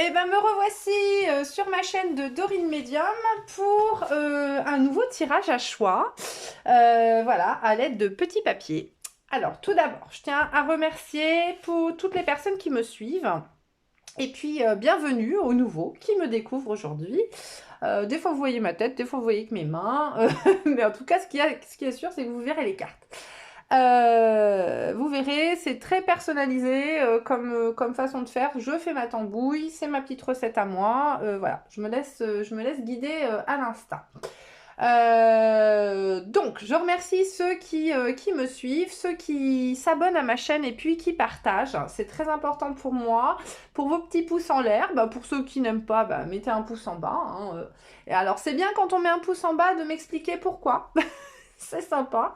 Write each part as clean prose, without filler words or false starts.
Eh ben, me revoici sur ma chaîne de Dorine Medium pour un nouveau tirage à choix, voilà, à l'aide de petits papiers. Alors, tout d'abord, je tiens à remercier pour toutes les personnes qui me suivent. Et puis, bienvenue aux nouveaux qui me découvrent aujourd'hui. Des fois, vous voyez ma tête, des fois, vous voyez que mes mains. Mais en tout cas, ce qui est sûr, c'est que vous verrez les cartes. Vous verrez, c'est très personnalisé comme façon de faire. Je fais ma tambouille, c'est ma petite recette à moi. Voilà, je me laisse guider à l'instinct. Donc, je remercie ceux qui me suivent, ceux qui s'abonnent à ma chaîne et puis qui partagent. C'est très important pour moi. Pour vos petits pouces en l'air, pour ceux qui n'aiment pas, mettez un pouce en bas. Hein. Et alors, c'est bien quand on met un pouce en bas de m'expliquer pourquoi. C'est sympa.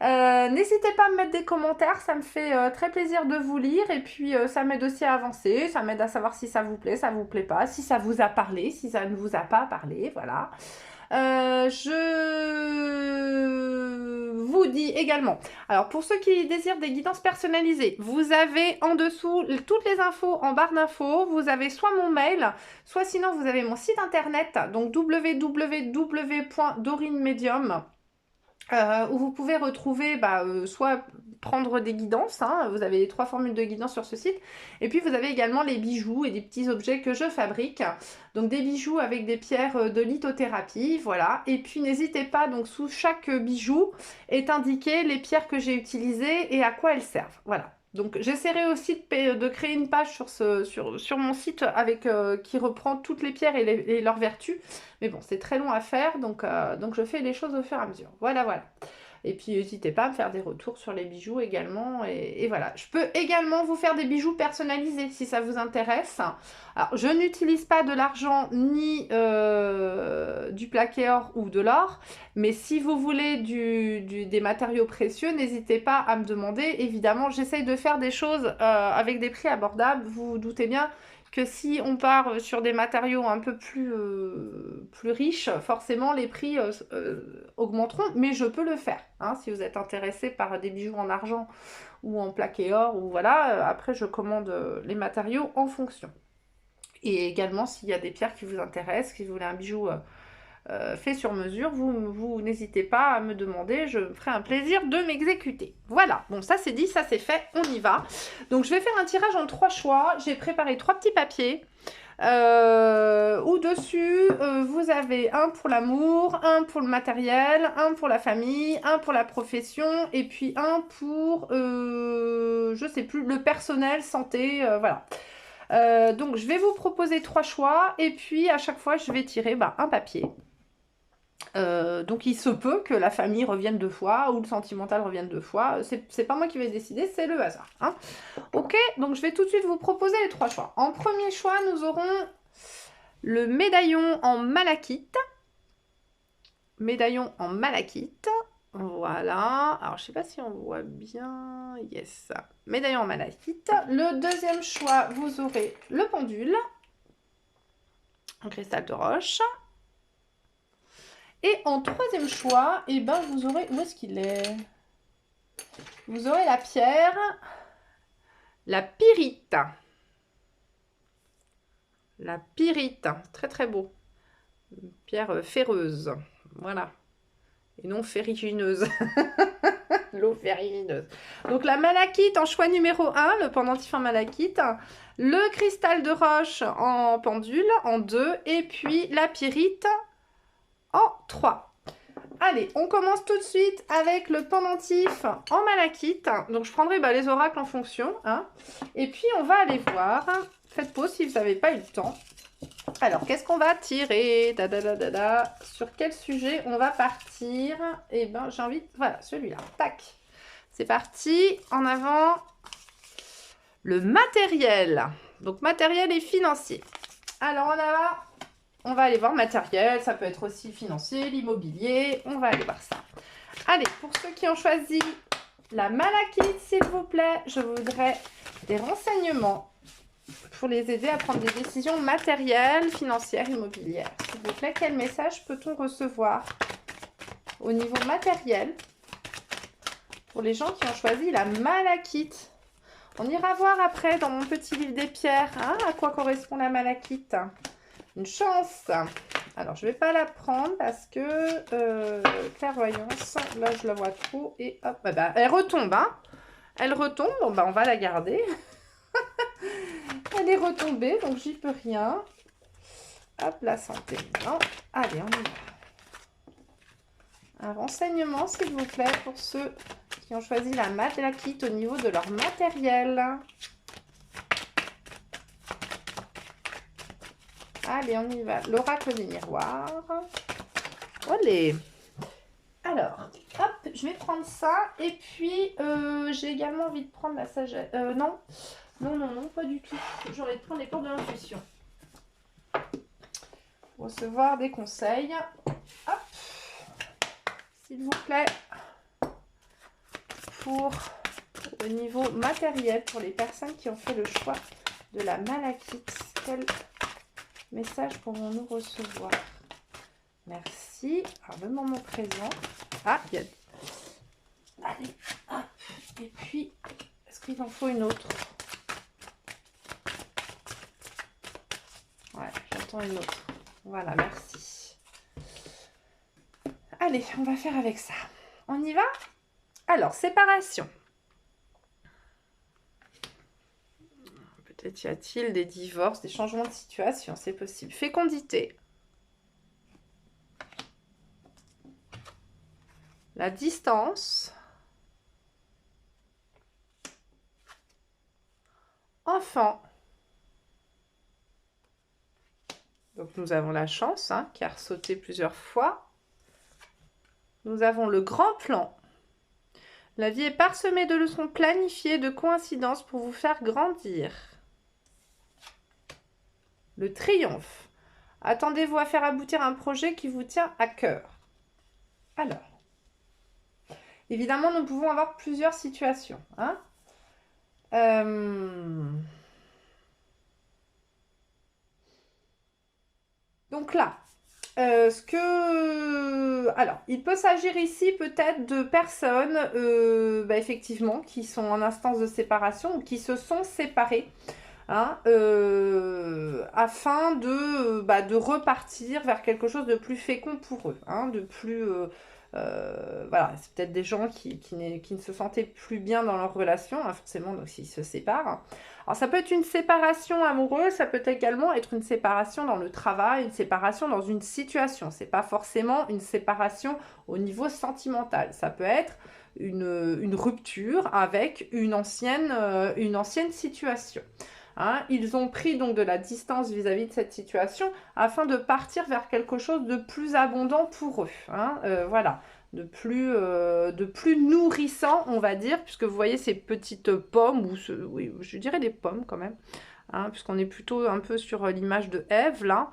N'hésitez pas à me mettre des commentaires, ça me fait très plaisir de vous lire et puis ça m'aide aussi à avancer, ça m'aide à savoir si ça vous plaît pas, si ça vous a parlé, si ça ne vous a pas parlé, voilà. Je vous dis également, alors pour ceux qui désirent des guidances personnalisées, vous avez en dessous toutes les infos en barre d'infos, vous avez soit mon mail, soit sinon vous avez mon site internet, donc www.dorinemedium. Où vous pouvez retrouver soit prendre des guidances, hein, vous avez les 3 formules de guidance sur ce site, et puis vous avez également les bijoux et des petits objets que je fabrique, donc des bijoux avec des pierres de lithothérapie, voilà, et puis n'hésitez pas, donc sous chaque bijou est indiqué les pierres que j'ai utilisées et à quoi elles servent, voilà. Donc j'essaierai aussi de créer une page sur mon site avec, qui reprend toutes les pierres et leurs vertus. Mais bon, c'est très long à faire, donc je fais les choses au fur et à mesure. Voilà, voilà. Et puis n'hésitez pas à me faire des retours sur les bijoux également. Et voilà. Je peux également vous faire des bijoux personnalisés si ça vous intéresse. Alors, je n'utilise pas de l'argent ni du plaqué or ou de l'or. Mais si vous voulez des matériaux précieux, n'hésitez pas à me demander. Évidemment, j'essaye de faire des choses avec des prix abordables. Vous vous doutez bien que si on part sur des matériaux un peu plus riches, forcément les prix augmenteront, mais je peux le faire. Hein, si vous êtes intéressé par des bijoux en argent ou en plaqué or, ou voilà, après je commande les matériaux en fonction. Et également s'il y a des pierres qui vous intéressent, si vous voulez un bijou fait sur mesure, vous n'hésitez pas à me demander, je me ferai un plaisir de m'exécuter. Voilà, bon ça c'est dit, ça c'est fait, on y va. Donc je vais faire un tirage en 3 choix, j'ai préparé 3 petits papiers. Où dessus vous avez un pour l'amour, un pour le matériel, un pour la famille, un pour la profession et puis un pour, je sais plus, le personnel, santé, voilà. Donc je vais vous proposer 3 choix et puis à chaque fois je vais tirer un papier. Donc il se peut que la famille revienne 2 fois ou le sentimental revienne 2 fois. C'est pas moi qui vais décider, c'est le hasard. Hein. Ok, donc je vais tout de suite vous proposer les 3 choix. En premier choix, nous aurons le médaillon en malachite. Médaillon en malachite. Voilà. Alors je sais pas si on voit bien. Yes. Médaillon en malachite. Le deuxième choix, vous aurez le pendule en cristal de roche. Et en troisième choix, vous aurez... Où est-ce qu'il est? Vous aurez la pierre, la pyrite. La pyrite, très très beau. Une pierre ferreuse, voilà. Et non ferrugineuse. L'eau ferrugineuse. Donc la malachite en choix numéro 1, le pendentif en malachite. Le cristal de roche en pendule en 2. Et puis la pyrite en 3. Allez, on commence tout de suite avec le pendentif en malachite. Donc, je prendrai les oracles en fonction. Hein. Et puis, on va aller voir. Faites pause si vous n'avez pas eu le temps. Alors, qu'est-ce qu'on va tirer? Sur quel sujet on va partir? J'ai envie... Voilà, celui-là. Tac. C'est parti. En avant. Le matériel. Donc, matériel et financier. Alors, en avant... On va aller voir matériel, ça peut être aussi financier, l'immobilier, on va aller voir ça. Allez, pour ceux qui ont choisi la malachite, s'il vous plaît, je voudrais des renseignements pour les aider à prendre des décisions matérielles, financières, immobilières. S'il vous plaît, quel message peut-on recevoir au niveau matériel pour les gens qui ont choisi la malachite? On ira voir après dans mon petit livre des pierres à quoi correspond la malachite. Une chance. Alors, je ne vais pas la prendre parce que clairvoyance, là, je la vois trop. Et hop, elle retombe. Elle retombe. Bon, on va la garder. Elle est retombée, donc j'y peux rien. Hop, la santé. Non. Allez, on y va. Un renseignement, s'il vous plaît, pour ceux qui ont choisi la malachite au niveau de leur matériel. Allez, on y va. L'oracle des miroirs. Allez. Alors, hop, je vais prendre ça. Et puis, j'ai également envie de prendre la sagesse. Non. Non, pas du tout. J'ai envie de prendre les portes de l'intuition. Recevoir des conseils. Hop. S'il vous plaît. Pour le niveau matériel, pour les personnes qui ont fait le choix de la malachite. Quel message pourrons-nous recevoir? Merci. Alors, le moment présent. Ah, il y a... Allez, hop. Et puis, est-ce qu'il en faut une autre? Ouais, j'attends une autre. Voilà, merci. Allez, on va faire avec ça. On y va? Alors, séparation. Peut-être y a-t-il des divorces, des changements de situation, c'est possible. Fécondité. La distance. Enfant. Donc nous avons la chance, qui a ressauté plusieurs fois. Nous avons le grand plan. La vie est parsemée de leçons planifiées, de coïncidences pour vous faire grandir. Le triomphe. Attendez-vous à faire aboutir un projet qui vous tient à cœur. Alors, évidemment, nous pouvons avoir plusieurs situations. Donc là, alors, il peut s'agir ici peut-être de personnes, effectivement, qui sont en instance de séparation ou qui se sont séparées. Afin de repartir vers quelque chose de plus fécond pour eux, de plus... voilà, c'est peut-être des gens qui ne se sentaient plus bien dans leur relation, forcément, donc s'ils se séparent. Alors, ça peut être une séparation amoureuse, ça peut également être une séparation dans le travail, une séparation dans une situation. C'est pas forcément une séparation au niveau sentimental. Ça peut être une rupture avec une ancienne situation. Ils ont pris donc de la distance vis-à-vis de cette situation afin de partir vers quelque chose de plus abondant pour eux. Voilà, de plus nourrissant, on va dire, puisque vous voyez ces petites pommes, oui, je dirais des pommes quand même, puisqu'on est plutôt un peu sur l'image de Ève, là.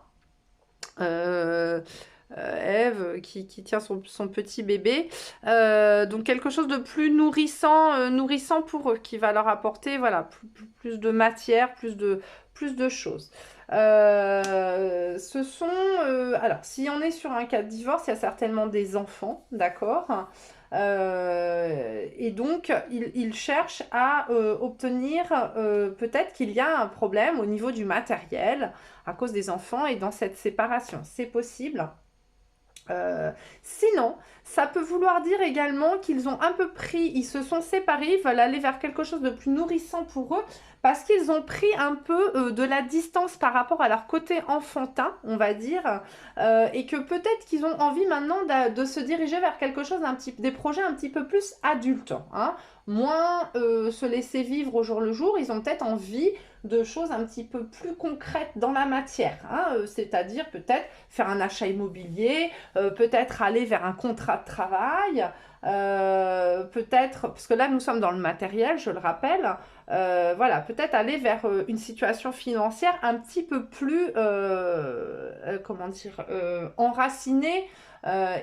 Ève qui tient son petit bébé, donc quelque chose de plus nourrissant pour eux, qui va leur apporter voilà, plus de matière, plus de choses. Alors, si on est sur un cas de divorce, il y a certainement des enfants, d'accord, et donc ils cherchent à obtenir, peut-être qu'il y a un problème au niveau du matériel à cause des enfants et dans cette séparation, c'est possible. Sinon, ça peut vouloir dire également qu'ils ont un peu pris, ils se sont séparés, ils veulent aller vers quelque chose de plus nourrissant pour eux, parce qu'ils ont pris un peu de la distance par rapport à leur côté enfantin, on va dire, et que peut-être qu'ils ont envie maintenant de se diriger vers quelque chose, des projets un petit peu plus adultes, moins se laisser vivre au jour le jour, ils ont peut-être envie de choses un petit peu plus concrètes dans la matière, c'est-à-dire peut-être faire un achat immobilier, peut-être aller vers un contrat de travail, peut-être, parce que là nous sommes dans le matériel, je le rappelle, voilà, peut-être aller vers une situation financière un petit peu plus, comment dire, enracinée,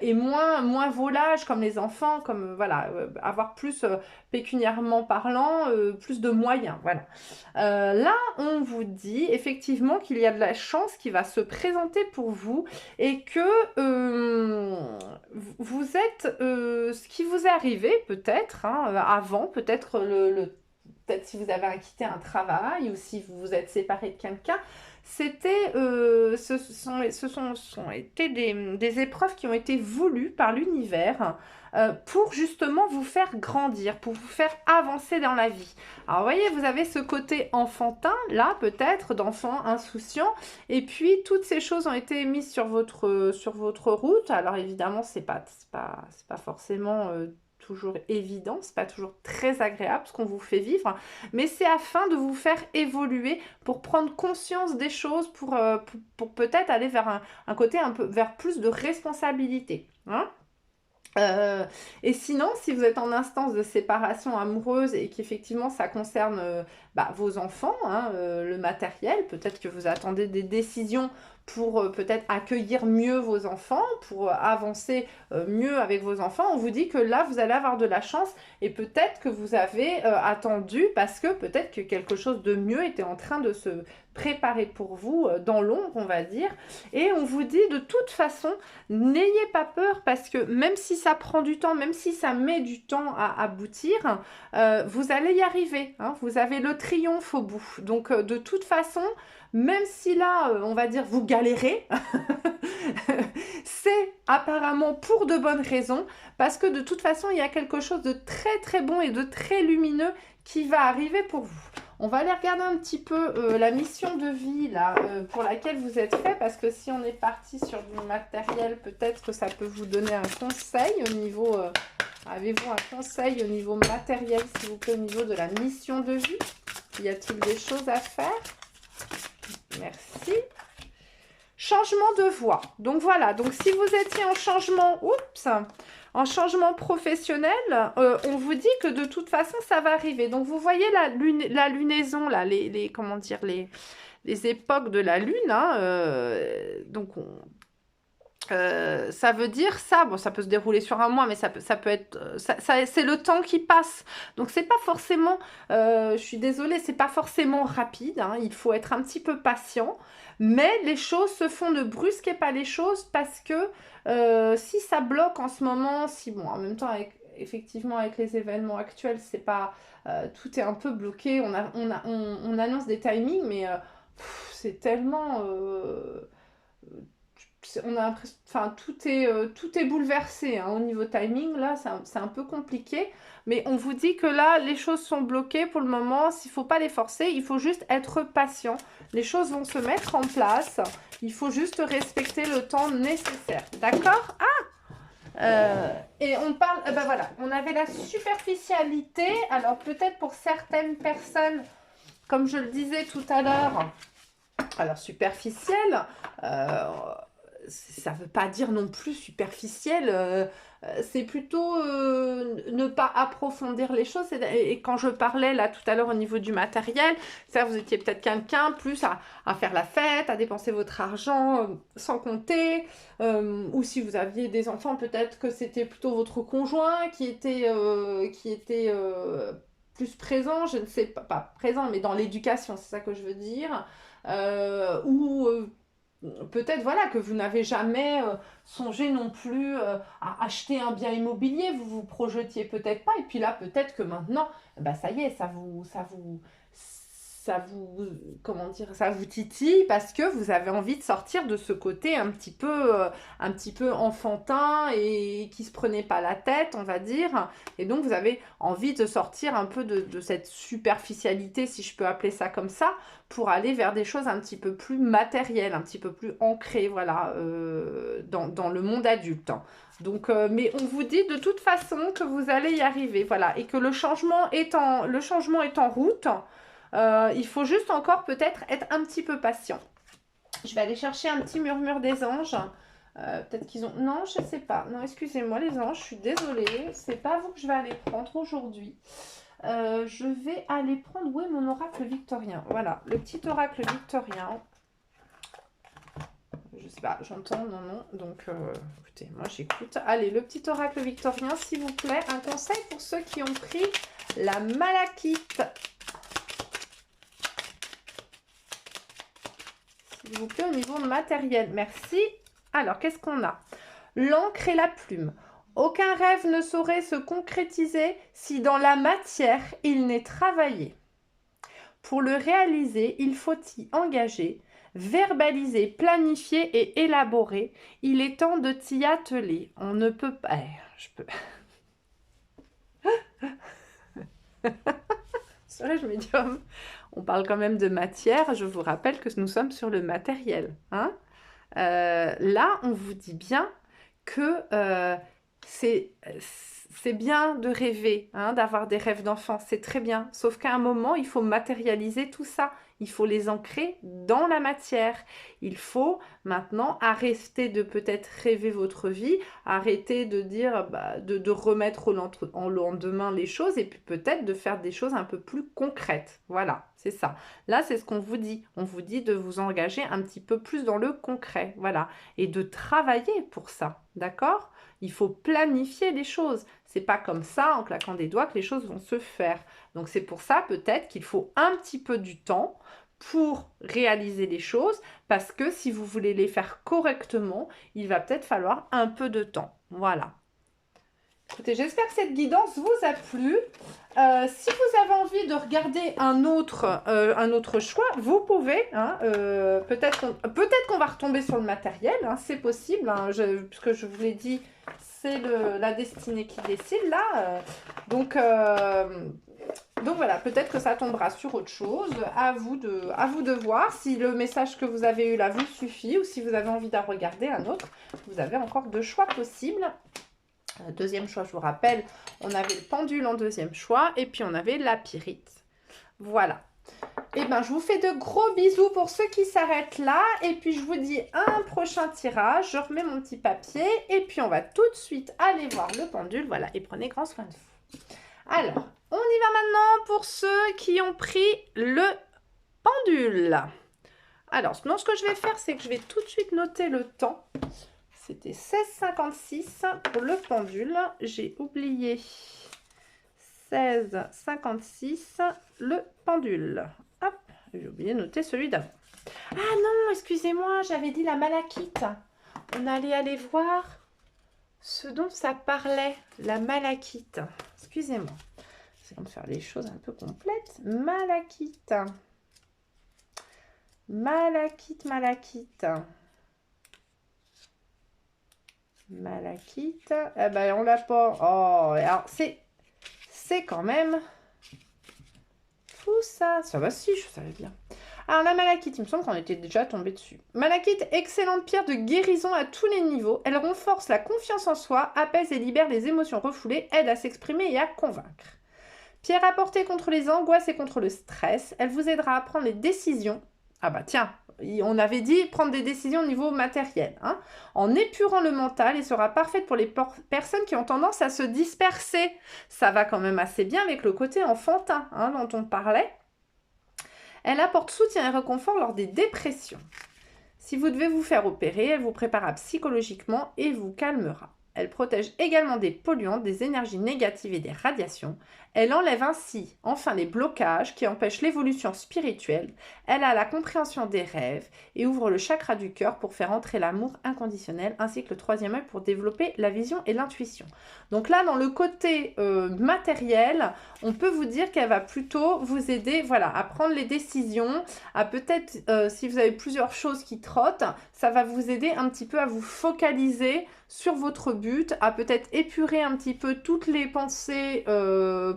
et moins volage comme les enfants, comme voilà, avoir plus pécuniairement parlant, plus de moyens, voilà. Là, on vous dit effectivement qu'il y a de la chance qui va se présenter pour vous et que vous êtes, ce qui vous est arrivé peut-être avant, peut-être peut-être si vous avez quitté un travail ou si vous vous êtes séparé de quelqu'un, sont été des épreuves qui ont été voulues par l'univers pour justement vous faire grandir, pour vous faire avancer dans la vie. Alors, vous voyez, vous avez ce côté enfantin, là, peut-être, d'enfant insouciant, et puis toutes ces choses ont été mises sur votre route. Alors, évidemment, c'est pas forcément toujours évident, c'est pas toujours très agréable ce qu'on vous fait vivre, mais c'est afin de vous faire évoluer, pour prendre conscience des choses, pour peut-être aller vers un côté un peu, vers plus de responsabilité. Hein. Et sinon, si vous êtes en instance de séparation amoureuse et qu'effectivement ça concerne vos enfants, hein, le matériel, peut-être que vous attendez des décisions pour peut-être accueillir mieux vos enfants, pour avancer mieux avec vos enfants, on vous dit que là vous allez avoir de la chance et peut-être que vous avez attendu parce que peut-être que quelque chose de mieux était en train de se préparer pour vous dans l'ombre, on va dire. Et on vous dit de toute façon, n'ayez pas peur parce que même si ça prend du temps, même si ça met du temps à aboutir, vous allez y arriver. Hein, vous avez le triomphe au bout. Donc de toute façon, même si là, on va dire, vous galérez, c'est apparemment pour de bonnes raisons, parce que de toute façon, il y a quelque chose de très très bon et de très lumineux qui va arriver pour vous. On va aller regarder un petit peu la mission de vie là, pour laquelle vous êtes fait, parce que si on est parti sur du matériel, peut-être que ça peut vous donner un conseil au niveau... avez-vous un conseil au niveau matériel, s'il vous plaît, au niveau de la mission de vie? Y a-t-il des choses à faire? Merci. Changement de voie. Donc voilà, donc si vous étiez en changement, en changement professionnel, on vous dit que de toute façon, ça va arriver. Donc vous voyez la lunaison, là, comment dire, les époques de la lune. Hein, donc ça veut dire ça, bon, ça peut se dérouler sur un mois, mais ça peut être, c'est le temps qui passe. Donc c'est pas forcément, je suis désolée, c'est pas forcément rapide. Hein, il faut être un petit peu patient, mais les choses se font. Ne brusquez pas les choses parce que si ça bloque en ce moment, si bon, en même temps effectivement avec les événements actuels, c'est pas, tout est un peu bloqué. On annonce des timings, mais c'est tellement on a l'impression, enfin tout est bouleversé hein, au niveau timing là, c'est un peu compliqué, mais on vous dit que là les choses sont bloquées pour le moment. Il ne faut pas les forcer, il faut juste être patient, les choses vont se mettre en place, il faut juste respecter le temps nécessaire, d'accord? Et on parle, voilà, on avait la superficialité. Alors peut-être pour certaines personnes, comme je le disais tout à l'heure, alors superficielle, ça ne veut pas dire non plus superficiel, c'est plutôt ne pas approfondir les choses. Et quand je parlais là tout à l'heure au niveau du matériel, c'est-à-dire vous étiez peut-être quelqu'un plus à faire la fête, à dépenser votre argent sans compter, ou si vous aviez des enfants, peut-être que c'était plutôt votre conjoint qui était plus présent, je ne sais pas présent, mais dans l'éducation, c'est ça que je veux dire, ou peut-être voilà que vous n'avez jamais songé non plus à acheter un bien immobilier, vous vous projetiez peut-être pas, et puis là peut-être que maintenant, ça y est, comment dire, ça vous titille parce que vous avez envie de sortir de ce côté un petit peu enfantin et qui se prenait pas la tête, on va dire, et donc vous avez envie de sortir un peu de cette superficialité, si je peux appeler ça comme ça, pour aller vers des choses un petit peu plus matérielles, un petit peu plus ancrées, voilà, dans le monde adulte. Donc, mais on vous dit de toute façon que vous allez y arriver, voilà, et que le changement est en route. Il faut juste encore peut-être être un petit peu patient. Je vais aller chercher un petit murmure des anges. Peut-être qu'ils ont... Non, je ne sais pas. Non, excusez-moi les anges, je suis désolée. C'est pas vous que je vais aller prendre aujourd'hui. Je vais aller prendre... Où est mon oracle victorien? Voilà, le petit oracle victorien. Je sais pas, j'entends, non. Donc, écoutez, moi j'écoute. Allez, le petit oracle victorien, s'il vous plaît. Un conseil pour ceux qui ont pris la malachite. S'il vous plaît, au niveau matériel. Merci. Alors, qu'est-ce qu'on a? L'encre et la plume. Aucun rêve ne saurait se concrétiser si dans la matière il n'est travaillé. Pour le réaliser, il faut y engager, verbaliser, planifier et élaborer. Il est temps de t'y atteler. On ne peut pas... je peux... Serais-je médium? On parle quand même de matière. Je vous rappelle que nous sommes sur le matériel. Hein, là, on vous dit bien que c'est bien de rêver, hein, d'avoir des rêves d'enfant, c'est très bien. Sauf qu'à un moment, il faut matérialiser tout ça. Il faut les ancrer dans la matière. Il faut maintenant arrêter de peut-être rêver votre vie, arrêter de dire, de remettre en lendemain les choses et puis peut-être de faire des choses un peu plus concrètes. Voilà, c'est ça. Là, c'est ce qu'on vous dit. On vous dit de vous engager un petit peu plus dans le concret, voilà, et de travailler pour ça, d'accord? Il faut planifier les choses. C'est pas comme ça, en claquant des doigts, que les choses vont se faire. Donc c'est pour ça peut-être qu'il faut un petit peu du temps pour réaliser les choses, parce que si vous voulez les faire correctement, il va peut-être falloir un peu de temps. Voilà. Écoutez, j'espère que cette guidance vous a plu. Si vous avez envie de regarder un autre choix, vous pouvez. Hein, peut-être qu'on va retomber sur le matériel, hein, c'est possible, hein, puisque je vous l'ai dit, c'est la destinée qui décide là. Donc voilà, peut-être que ça tombera sur autre chose. À vous de voir si le message que vous avez eu là vous suffit ou si vous avez envie d'en regarder un autre. Vous avez encore 2 choix possibles. Deuxième choix, je vous rappelle, on avait le pendule en deuxième choix et puis on avait la pyrite. Voilà. Et bien, je vous fais de gros bisous pour ceux qui s'arrêtent là. Et puis, je vous dis à un prochain tirage. Je remets mon petit papier. Et puis, on va tout de suite aller voir le pendule. Voilà, et prenez grand soin de vous. Alors, on y va maintenant pour ceux qui ont pris le pendule. Alors, sinon, ce que je vais faire, c'est que je vais tout de suite noter le temps. C'était 16,56 pour le pendule. J'ai oublié 16,56 le pendule. Hop, j'ai oublié de noter celui d'avant. Ah non, excusez-moi, j'avais dit la malachite. On allait aller voir ce dont ça parlait, la malachite. Excusez-moi. C'est comme faire les choses un peu complètes. Malachite. Malachite, malachite. Malachite. Eh ben, on l'a pas. Oh, alors c'est quand même fou ça. Ça va si, je savais bien. Alors la malachite, il me semble qu'on était déjà tombé dessus. Malachite, excellente pierre de guérison à tous les niveaux. Elle renforce la confiance en soi, apaise et libère les émotions refoulées, aide à s'exprimer et à convaincre. Pierre apportée contre les angoisses et contre le stress. Elle vous aidera à prendre les décisions. Ah bah tiens, on avait dit prendre des décisions au niveau matériel. Hein, en épurant le mental et sera parfaite pour les personnes qui ont tendance à se disperser. Ça va quand même assez bien avec le côté enfantin, hein, dont on parlait. Elle apporte soutien et réconfort lors des dépressions. Si vous devez vous faire opérer, elle vous préparera psychologiquement et vous calmera. Elle protège également des polluants, des énergies négatives et des radiations. Elle enlève ainsi enfin les blocages qui empêchent l'évolution spirituelle. Elle a la compréhension des rêves et ouvre le chakra du cœur pour faire entrer l'amour inconditionnel ainsi que le troisième œil pour développer la vision et l'intuition. Donc là, dans le côté matériel, on peut vous dire qu'elle va plutôt vous aider, voilà, à prendre les décisions, à peut-être, si vous avez plusieurs choses qui trottent, ça va vous aider un petit peu à vous focaliser sur votre but, à peut-être épurer un petit peu toutes les pensées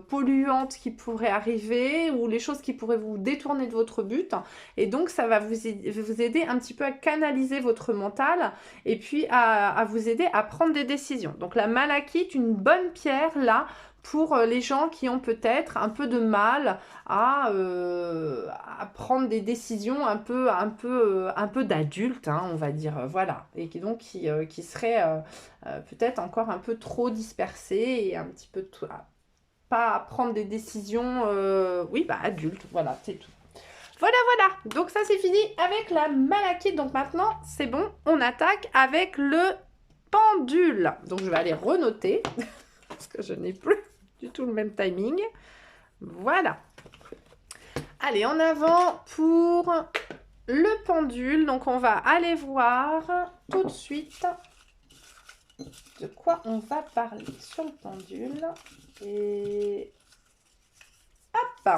polluantes qui pourraient arriver ou les choses qui pourraient vous détourner de votre but. Et donc, ça va vous aider un petit peu à canaliser votre mental et puis à vous aider à prendre des décisions. Donc, la malachite, une bonne pierre là pour les gens qui ont peut-être un peu de mal à prendre des décisions un peu d'adultes, hein, on va dire, voilà, et qui seraient peut-être encore un peu trop dispersés et un petit peu pas prendre des décisions, adultes, voilà, c'est tout. Voilà, donc ça c'est fini avec la malachite. Donc maintenant, c'est bon, on attaque avec le pendule. Donc je vais aller renoter, parce que je n'ai plus du tout le même timing. Voilà. Allez, en avant pour le pendule. Donc on va aller voir tout de suite de quoi on va parler sur le pendule. Et hop,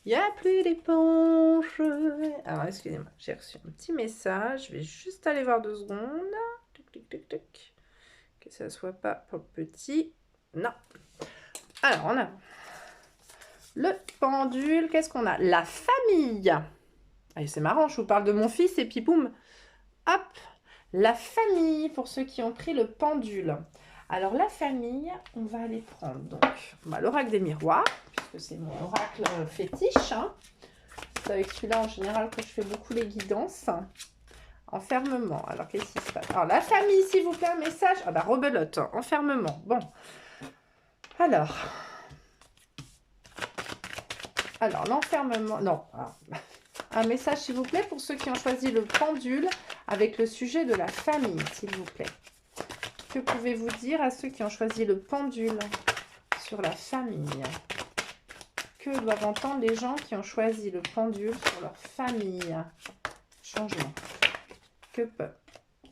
il n'y a plus d'éponge. Alors, excusez-moi, j'ai reçu un petit message. Je vais juste aller voir 2 secondes. Tic, tic, tic, tic. Que ça soit pas pour le petit. Non. Alors, on a le pendule. Qu'est-ce qu'on a? La famille. Allez, c'est marrant, je vous parle de mon fils et puis boum. Hop, la famille, pour ceux qui ont pris le pendule. Alors, la famille, on va aller prendre donc l'oracle des miroirs, puisque c'est mon oracle fétiche. Hein. C'est avec celui-là, en général, que je fais beaucoup les guidances. Enfermement. Alors, qu'est-ce qui se passe? Alors, la famille, s'il vous plaît, un message. Ah bah, rebelote. Enfermement. Bon. Alors, l'enfermement... Non. Un message, s'il vous plaît, pour ceux qui ont choisi le pendule avec le sujet de la famille, s'il vous plaît. Que pouvez-vous dire à ceux qui ont choisi le pendule sur la famille? Que doivent entendre les gens qui ont choisi le pendule sur leur famille? Changement. Que peut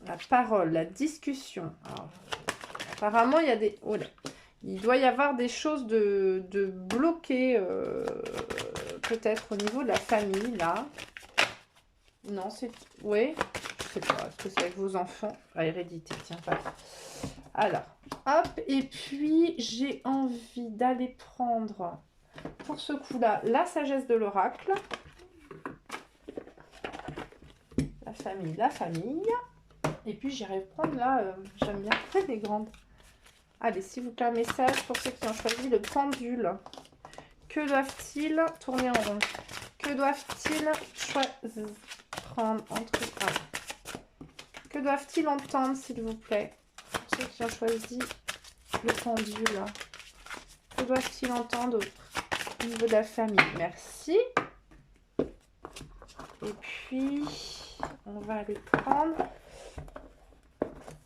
la parole, la discussion? Alors, apparemment, il y a des... Oh là. Il doit y avoir des choses de bloquées, peut-être au niveau de la famille, là. Non, c'est... Oui, je sais pas. Est-ce que c'est avec vos enfants? Ah, hérédité, tiens, pas. Alors, hop. Et puis, j'ai envie d'aller prendre, pour ce coup-là, la sagesse de l'oracle. La famille, la famille. Et puis, j'irai prendre là, j'aime bien les grandes. Allez, s'il vous plaît, un message pour ceux qui ont choisi le pendule. Que doivent-ils tourner en rond? Que doivent-ils choisir? Prendre entre... Ah. Que doivent-ils entendre, s'il vous plaît? Pour ceux qui ont choisi le pendule. Que doivent-ils entendre au niveau de la famille? Merci. Et puis, on va aller prendre...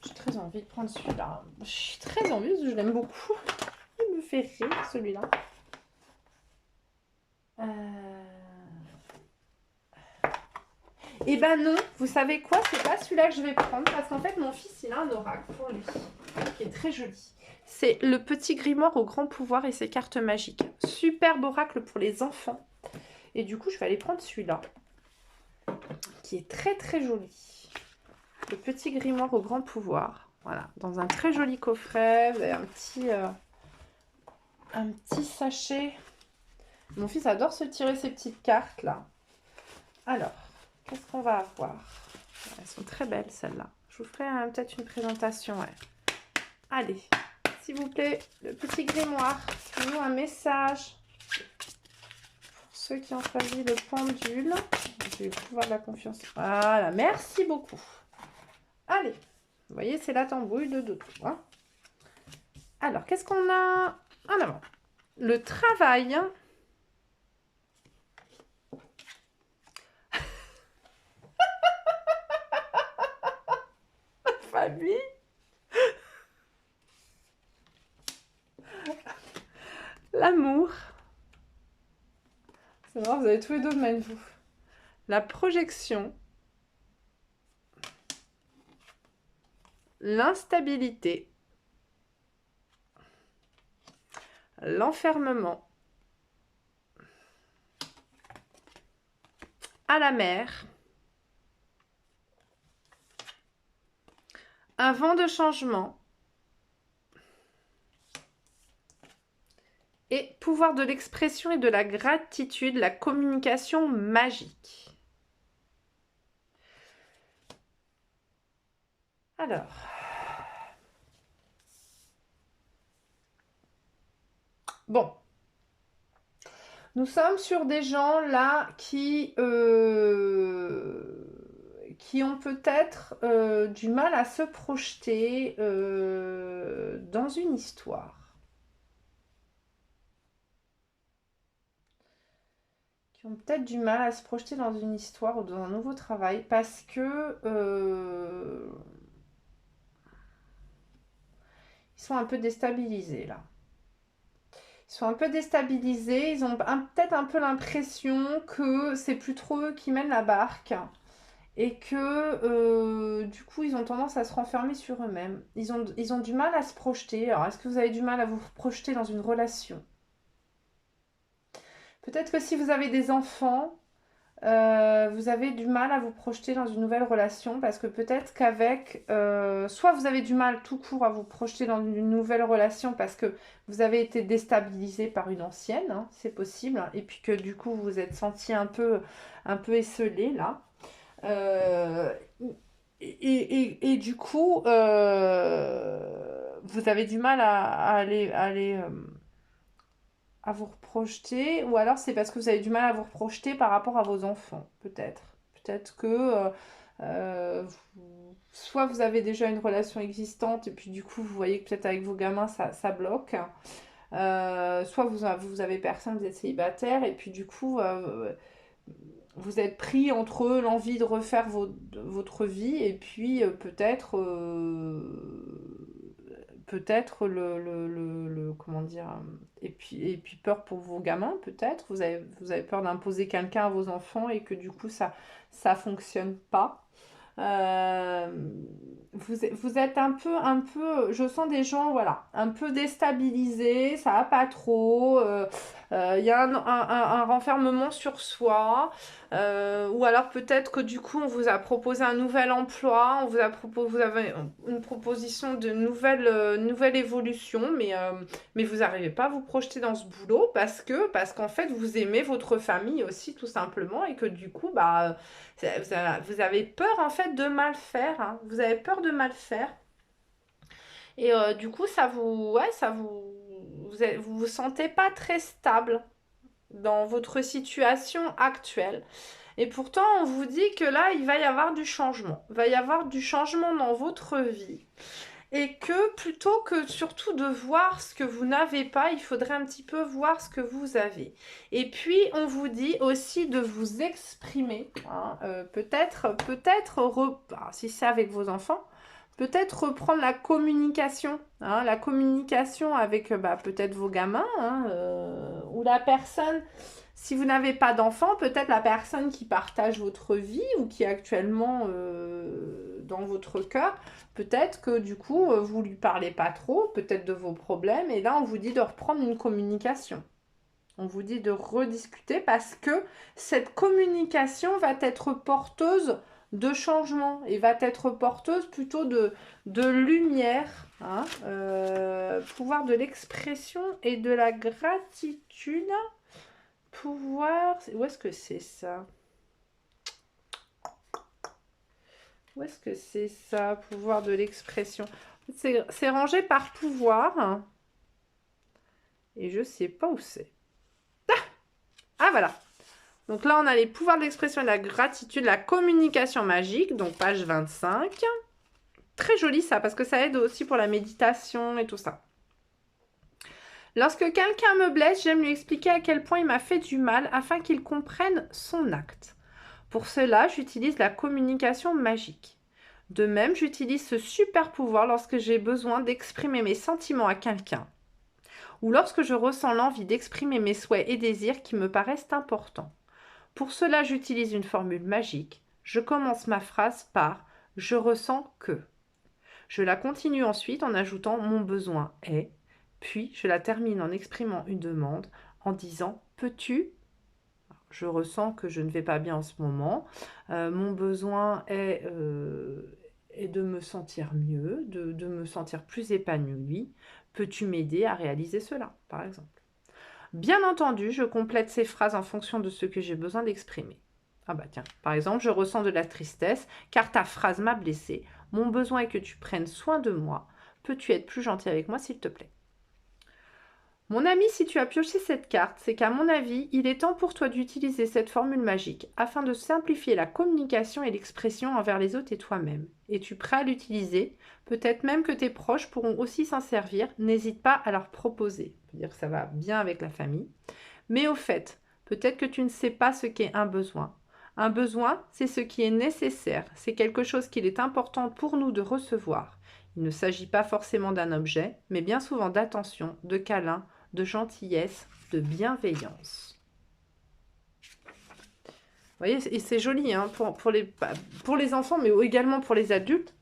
J'ai très envie de prendre celui-là. Je suis très envieuse, je l'aime beaucoup. Il me fait rire, celui-là. Eh ben non, vous savez quoi? C'est pas celui-là que je vais prendre parce qu'en fait, mon fils, il a un oracle pour lui qui est très joli. C'est le petit grimoire au grand pouvoir et ses cartes magiques. Superbe oracle pour les enfants. Et du coup, je vais aller prendre celui-là qui est très très joli. Le petit grimoire au grand pouvoir. Voilà, dans un très joli coffret. Vous avez un petit sachet. Mon fils adore se tirer ces petites cartes là. Alors, qu'est-ce qu'on va avoir? Elles sont très belles celles-là. Je vous ferai peut-être une présentation. Ouais. Allez, s'il vous plaît, le petit grimoire. Nous un message pour ceux qui ont choisi le pendule. Je vais pouvoir de la confiance. Voilà, merci beaucoup. Allez, vous voyez, c'est la tambouille de tout. Hein. Alors, qu'est-ce qu'on a en avant? Le travail. Famille. L'amour. C'est marrant, vous avez tous les deux même vous. La projection. L'instabilité. L'enfermement. À la mer. Un vent de changement. Et pouvoir de l'expression et de la gratitude, la communication magique. Alors. Bon. Nous sommes sur des gens là qui ont peut-être du mal à se projeter dans une histoire. Qui ont peut-être du mal à se projeter dans une histoire ou dans un nouveau travail parce que ils sont un peu déstabilisés là. Ils sont un peu déstabilisés, ils ont peut-être un peu l'impression que c'est plus trop eux qui mènent la barque et que du coup ils ont tendance à se renfermer sur eux-mêmes. Ils ont du mal à se projeter. Alors est-ce que vous avez du mal à vous projeter dans une relation? Peut-être que si vous avez des enfants, vous avez du mal à vous projeter dans une nouvelle relation parce que peut-être qu'avec, soit vous avez du mal tout court à vous projeter dans une nouvelle relation parce que vous avez été déstabilisé par une ancienne, hein, c'est possible, et puis que du coup vous vous êtes senti un peu esselé là. Euh, et du coup, vous avez du mal à vous reprojeter, ou alors c'est parce que vous avez du mal à vous reprojeter par rapport à vos enfants, peut-être. Peut-être que soit vous avez déjà une relation existante, et puis du coup, vous voyez que peut-être avec vos gamins, ça bloque. Soit vous avez personne, vous êtes célibataire, et puis du coup, vous êtes pris entre l'envie de refaire votre vie et puis peut-être comment dire, et puis peur pour vos gamins, peut-être vous avez peur d'imposer quelqu'un à vos enfants et que du coup ça fonctionne pas. euh, vous êtes un peu, je sens des gens, voilà, un peu déstabilisés, ça va pas trop, il y a un renfermement sur soi, ou alors peut-être que du coup on vous a proposé un nouvel emploi, vous avez une proposition de nouvelle évolution, mais vous n'arrivez pas à vous projeter dans ce boulot parce qu'en fait vous aimez votre famille aussi tout simplement et que du coup bah vous avez peur en fait de mal faire, hein. Vous avez peur de mal faire. Et du coup, vous vous sentez pas très stable dans votre situation actuelle. Et pourtant, on vous dit que là, il va y avoir du changement. Il va y avoir du changement dans votre vie. Et que plutôt que surtout de voir ce que vous n'avez pas, il faudrait un petit peu voir ce que vous avez. Et puis on vous dit aussi de vous exprimer, hein, si c'est avec vos enfants, peut-être reprendre la communication, hein, la communication avec peut-être vos gamins, hein, ou la personne. Si vous n'avez pas d'enfant, peut-être la personne qui partage votre vie ou qui est actuellement dans votre cœur. Peut-être que du coup, vous lui parlez pas trop, peut-être de vos problèmes, et là, on vous dit de reprendre une communication. On vous dit de rediscuter parce que cette communication va être porteuse de changement et va être porteuse plutôt de lumière, hein, pouvoir de l'expression et de la gratitude. Pouvoir, où est-ce que c'est ça? Où est-ce que c'est ça? Pouvoir de l'expression. C'est rangé par pouvoir. Et je sais pas où c'est. Ah, voilà. Donc là, on a les pouvoirs de l'expression et de la gratitude, la communication magique. Donc page 25. Très joli ça, parce que ça aide aussi pour la méditation et tout ça. Lorsque quelqu'un me blesse, j'aime lui expliquer à quel point il m'a fait du mal afin qu'il comprenne son acte. Pour cela, j'utilise la communication magique. De même, j'utilise ce super pouvoir lorsque j'ai besoin d'exprimer mes sentiments à quelqu'un ou lorsque je ressens l'envie d'exprimer mes souhaits et désirs qui me paraissent importants. Pour cela, j'utilise une formule magique. Je commence ma phrase par « je ressens que ». Je la continue ensuite en ajoutant « mon besoin est », puis je la termine en exprimant une demande en disant « peux-tu » Je ressens que je ne vais pas bien en ce moment. Mon besoin est de me sentir mieux, de me sentir plus épanouie. Peux-tu m'aider à réaliser cela, par exemple? Bien entendu, je complète ces phrases en fonction de ce que j'ai besoin d'exprimer. Ah bah tiens, par exemple, je ressens de la tristesse car ta phrase m'a blessée. Mon besoin est que tu prennes soin de moi. Peux-tu être plus gentil avec moi, s'il te plaît? Mon ami, si tu as pioché cette carte, c'est qu'à mon avis, il est temps pour toi d'utiliser cette formule magique afin de simplifier la communication et l'expression envers les autres et toi-même. Es-tu prêt à l'utiliser? Peut-être même que tes proches pourront aussi s'en servir. N'hésite pas à leur proposer. On peut dire que ça va bien avec la famille. Mais au fait, peut-être que tu ne sais pas ce qu'est un besoin. Un besoin, c'est ce qui est nécessaire. C'est quelque chose qu'il est important pour nous de recevoir. Il ne s'agit pas forcément d'un objet, mais bien souvent d'attention, de câlin, de gentillesse, de bienveillance. voyez, et c'est joli hein, pour les enfants, mais également pour les adultes.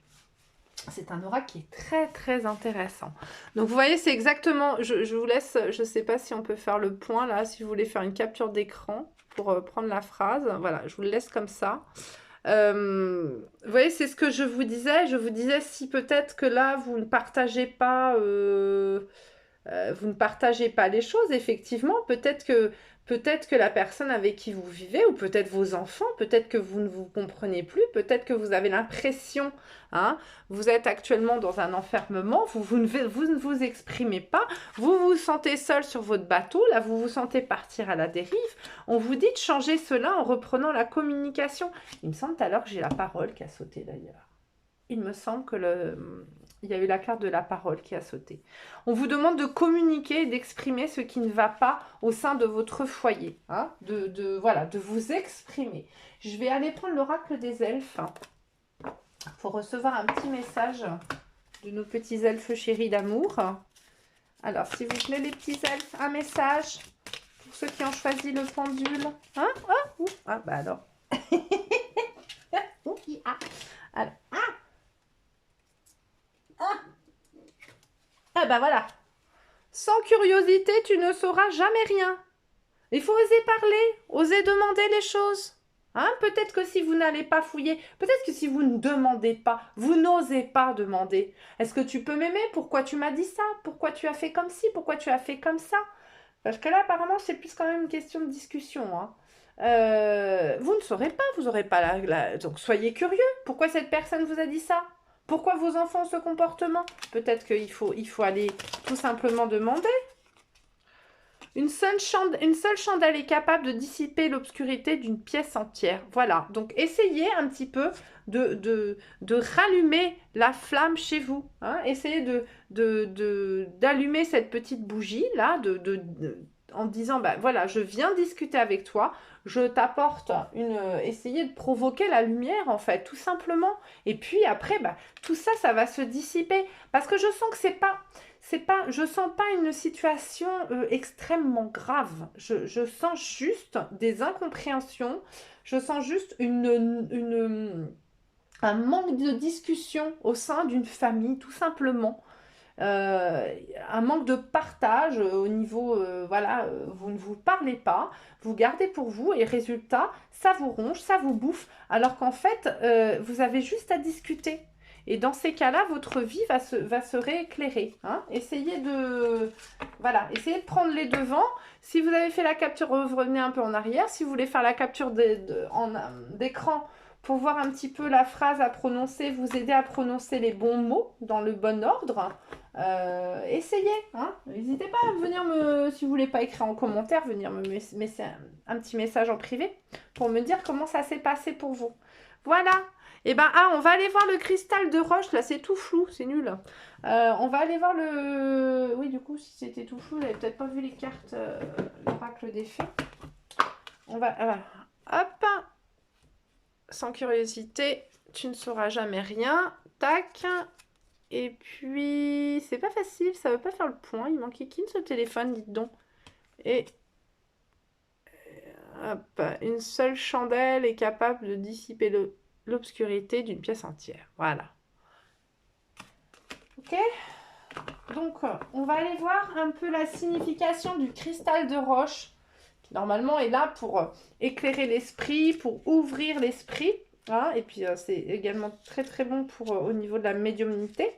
C'est un oracle qui est très très intéressant. Donc vous voyez, c'est exactement, je vous laisse, je ne sais pas si on peut faire le point là, si vous voulez faire une capture d'écran pour prendre la phrase. Voilà, je vous le laisse comme ça. Vous voyez, c'est ce que je vous disais. Je vous disais si peut-être que là, vous ne partagez pas les choses, effectivement, peut-être que la personne avec qui vous vivez, ou peut-être vos enfants, peut-être que vous ne vous comprenez plus, peut-être que vous avez l'impression, hein, vous êtes actuellement dans un enfermement, vous ne vous exprimez pas, vous vous sentez seul sur votre bateau, là vous vous sentez partir à la dérive, on vous dit de changer cela en reprenant la communication. Il me semble tout à l'heure que j'ai la parole qui a sauté d'ailleurs. Il me semble que il y a eu la carte de la parole qui a sauté. On vous demande de communiquer et d'exprimer ce qui ne va pas au sein de votre foyer. Hein, voilà, de vous exprimer. Je vais aller prendre l'oracle des elfes pour recevoir un petit message de nos petits elfes chéris d'amour. Alors, s'il vous plaît, les petits elfes, un message pour ceux qui ont choisi le pendule. Hein, ah, bah alors. Alors. Ah bah voilà. Sans curiosité, tu ne sauras jamais rien. Il faut oser parler, oser demander les choses. Hein, peut-être que si vous n'allez pas fouiller, peut-être que si vous ne demandez pas, vous n'osez pas demander. Est-ce que tu peux m'aimer? Pourquoi tu m'as dit ça? Pourquoi tu as fait comme ci? Pourquoi tu as fait comme ça? Parce que là, apparemment, c'est plus quand même une question de discussion. Hein. Vous ne saurez pas, vous n'aurez pas Donc, soyez curieux. Pourquoi cette personne vous a dit ça? Pourquoi vos enfants ont ce comportement? Peut-être qu'il faut aller tout simplement demander. Une seule chandelle est capable de dissiper l'obscurité d'une pièce entière. Voilà, donc essayez un petit peu de rallumer la flamme chez vous. Hein. Essayez d'allumer cette petite bougie là, en disant, bah, voilà, je viens discuter avec toi, je t'apporte essayez de provoquer la lumière en fait, tout simplement. Et puis après, bah, tout ça, ça va se dissiper. Parce que je sens que je sens pas une situation extrêmement grave. Je sens juste des incompréhensions. Je sens juste un manque de discussion au sein d'une famille, tout simplement. Un manque de partage au niveau, voilà, vous ne vous parlez pas, vous gardez pour vous et résultat, ça vous ronge, ça vous bouffe, alors qu'en fait, vous avez juste à discuter. Et dans ces cas-là, votre vie va se rééclairer. Hein. Essayez de prendre les devants. Si vous avez fait la capture, revenez un peu en arrière. Si vous voulez faire la capture d'écran pour voir un petit peu la phrase à prononcer, vous aider à prononcer les bons mots dans le bon ordre, essayez. Hein. N'hésitez pas à venir si vous voulez pas écrire en commentaire, venir me laisser un petit message en privé pour me dire comment ça s'est passé pour vous. Voilà. Et ben, on va aller voir le cristal de roche. Là, c'est tout flou, c'est nul. On va aller voir le... Oui, du coup, si c'était tout flou, j'avais peut-être pas vu les cartes, l'oracle des fées. On va... hop. Sans curiosité, tu ne sauras jamais rien. Tac. Et puis, c'est pas facile, ça veut pas faire le point. Il manquait qui de ce téléphone, dites donc. Et... hop. Une seule chandelle est capable de dissiper l'obscurité d'une pièce entière. Voilà. Ok. Donc, on va aller voir un peu la signification du cristal de roche, qui normalement est là pour éclairer l'esprit, pour ouvrir l'esprit. Hein, et puis, c'est également très très bon pour au niveau de la médiumnité,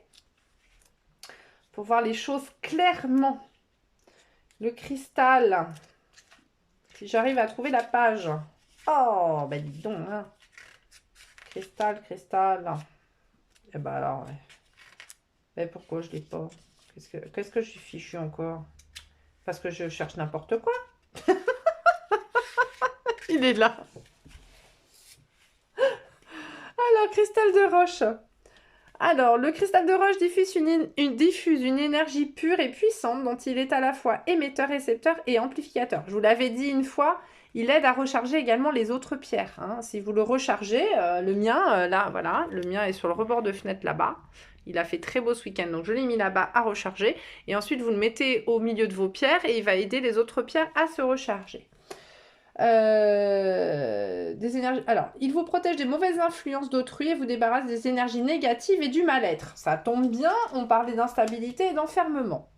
pour voir les choses clairement. Le cristal, si j'arrive à trouver la page. Oh, ben dis donc, hein. Cristal. Et ben alors, ouais. Mais pourquoi je l'ai pas? Qu'est-ce que je suis fichue encore? Parce que je cherche n'importe quoi. Il est là. Alors, cristal de roche. Alors, le cristal de roche diffuse une énergie pure et puissante dont il est à la fois émetteur, récepteur et amplificateur. Je vous l'avais dit une fois, il aide à recharger également les autres pierres. Hein. Si vous le rechargez, le mien, là, voilà, le mien est sur le rebord de fenêtre là-bas. Il a fait très beau ce week-end, donc je l'ai mis là-bas à recharger. Et ensuite, vous le mettez au milieu de vos pierres et il va aider les autres pierres à se recharger. Des énergies... Alors, il vous protège des mauvaises influences d'autrui et vous débarrasse des énergies négatives et du mal-être. Ça tombe bien, on parlait d'instabilité et d'enfermement.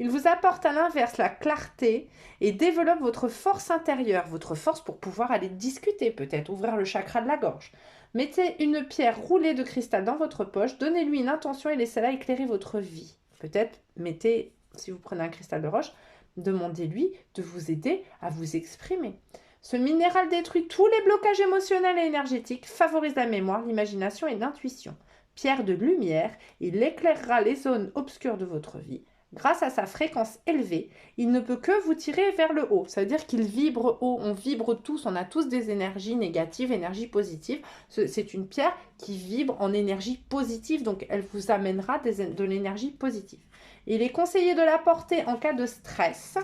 Il vous apporte à l'inverse la clarté et développe votre force intérieure, votre force pour pouvoir aller discuter, peut-être ouvrir le chakra de la gorge. Mettez une pierre roulée de cristal dans votre poche, donnez-lui une intention et laissez-la éclairer votre vie. Peut-être mettez, si vous prenez un cristal de roche, demandez-lui de vous aider à vous exprimer. Ce minéral détruit tous les blocages émotionnels et énergétiques, favorise la mémoire, l'imagination et l'intuition. Pierre de lumière, il éclairera les zones obscures de votre vie. Grâce à sa fréquence élevée, il ne peut que vous tirer vers le haut. Ça veut dire qu'il vibre haut. On vibre tous, on a tous des énergies négatives, énergies positives. C'est une pierre qui vibre en énergie positive, donc elle vous amènera de l'énergie positive. Il est conseillé de la porter en cas de stress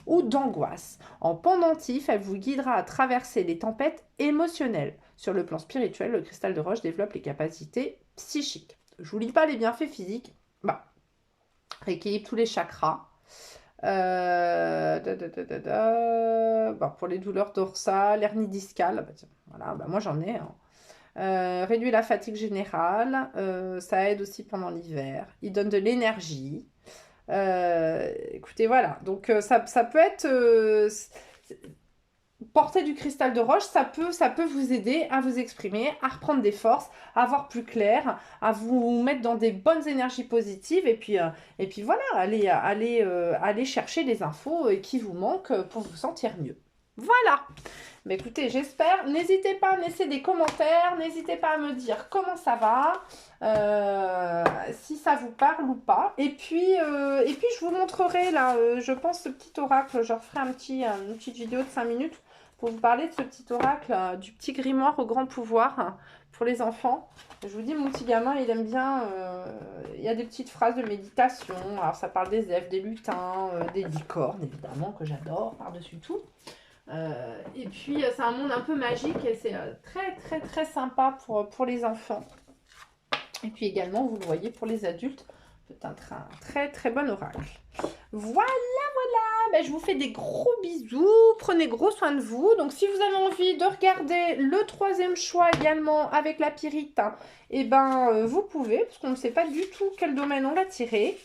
ou d'angoisse. En pendentif, elle vous guidera à traverser les tempêtes émotionnelles. Sur le plan spirituel, le cristal de roche développe les capacités psychiques. Je ne vous lis pas les bienfaits physiques. Rééquilibre tous les chakras. Bon, pour les douleurs dorsales, hernie discale, voilà, moi j'en ai. Réduit la fatigue générale, ça aide aussi pendant l'hiver. Il donne de l'énergie. Écoutez, voilà. Donc ça peut être porter du cristal de roche, ça peut vous aider à vous exprimer, à reprendre des forces, à voir plus clair, à vous mettre dans des bonnes énergies positives et puis voilà, aller chercher les infos qui vous manquent pour vous sentir mieux. Voilà. Mais écoutez, j'espère. N'hésitez pas à me laisser des commentaires, n'hésitez pas à me dire comment ça va, si ça vous parle ou pas. Et puis je vous montrerai là, je pense, ce petit oracle. Je referai une petite vidéo de 5 minutes pour vous parler de ce petit oracle, du petit grimoire au grand pouvoir pour les enfants. Je vous dis, mon petit gamin, il aime bien, il y a des petites phrases de méditation. Alors ça parle des elfes, des lutins, des licornes, évidemment, que j'adore par-dessus tout. Et puis c'est un monde un peu magique et c'est très très très sympa pour les enfants. Et puis également, vous le voyez, pour les adultes, c'est un très très bon oracle. Voilà. Ben, je vous fais des gros bisous. Prenez gros soin de vous. Donc si vous avez envie de regarder le 3e choix également avec la pyrite, et ben vous pouvez, parce qu'on ne sait pas du tout quel domaine on va tirer.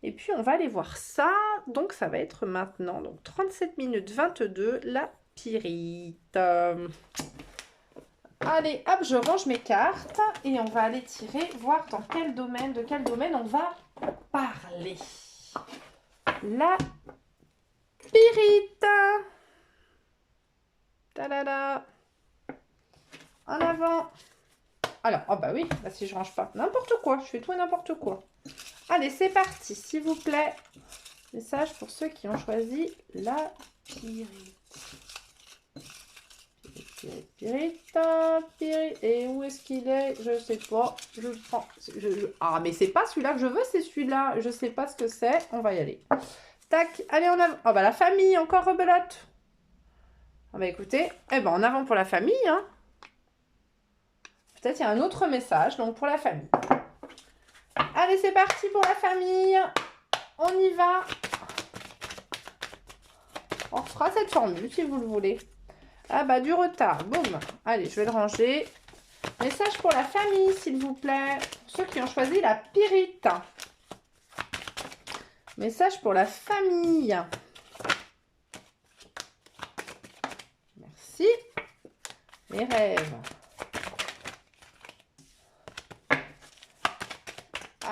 Et puis, on va aller voir ça. Donc, ça va être maintenant. Donc, 37 minutes 22, la pyrite. Allez, hop, je range mes cartes. Et on va aller tirer, voir de quel domaine on va parler. La pyrite. Ta-da-da. En avant. Alors, oh bah oui, là, si je range pas. N'importe quoi, je fais tout et n'importe quoi. Allez, c'est parti, s'il vous plaît. Message pour ceux qui ont choisi la pyrite. Pyrite. Et où est-ce qu'il est? Je sais pas. Je prends. Ah, mais c'est pas celui-là que je veux, c'est celui-là. Je sais pas ce que c'est. On va y aller. Tac. Allez, en avant. Oh, bah, la famille, encore rebelote. Ah, bah, écoutez. Eh ben, en avant pour la famille, hein. Peut-être il y a un autre message, donc pour la famille. Allez, c'est parti pour la famille. On y va. On fera cette formule si vous le voulez. Ah bah du retard. Boum. Allez, je vais le ranger. Message pour la famille, s'il vous plaît. Pour ceux qui ont choisi la pyrite. Message pour la famille. Merci. Les rêves.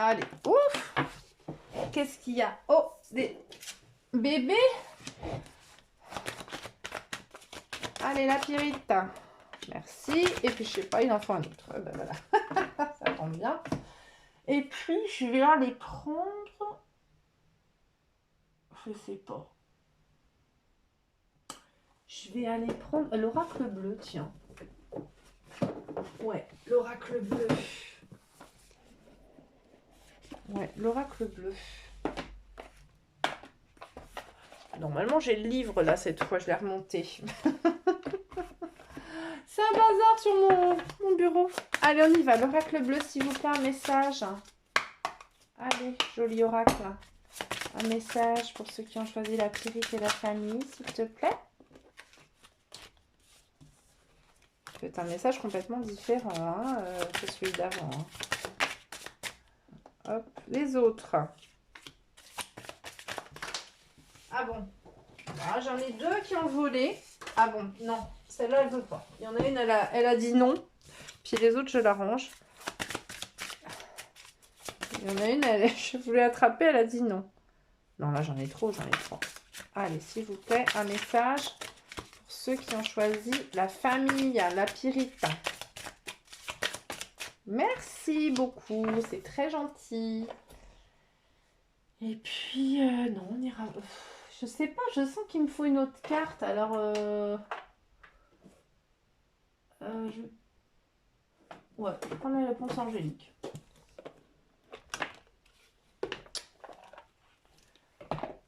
Allez, ouf. Qu'est-ce qu'il y a? Oh, des bébés. Allez, la pyrite. Merci. Et puis, je sais pas, il en faut un autre. Ben voilà. Ça tombe bien. Et puis, je vais aller prendre... Je sais pas. Je vais aller prendre l'oracle bleu, tiens. Ouais, l'oracle bleu. Ouais, l'oracle bleu. Normalement, j'ai le livre, là, cette fois. Je l'ai remonté. C'est un bazar sur mon bureau. Allez, on y va. L'oracle bleu, s'il vous plaît, un message. Allez, joli oracle. Un message pour ceux qui ont choisi la pyrite et la famille, s'il te plaît. peut être un message complètement différent hein, que celui d'avant. Hein. Hop, les autres. Ah bon. Ah, j'en ai deux qui ont volé. Ah bon, non. Celle-là, elle veut pas. Il y en a une, elle a dit non. Puis les autres, je l'arrange. Il y en a une, je voulais attraper, elle a dit non. Non, là, j'en ai trop, j'en ai trois. Allez, s'il vous plaît, un message pour ceux qui ont choisi la famille, la pyrite. Merci beaucoup, c'est très gentil. Et puis, non, on ira... Je sais pas, je sens qu'il me faut une autre carte, alors... Ouais, je vais prendre la réponse angélique.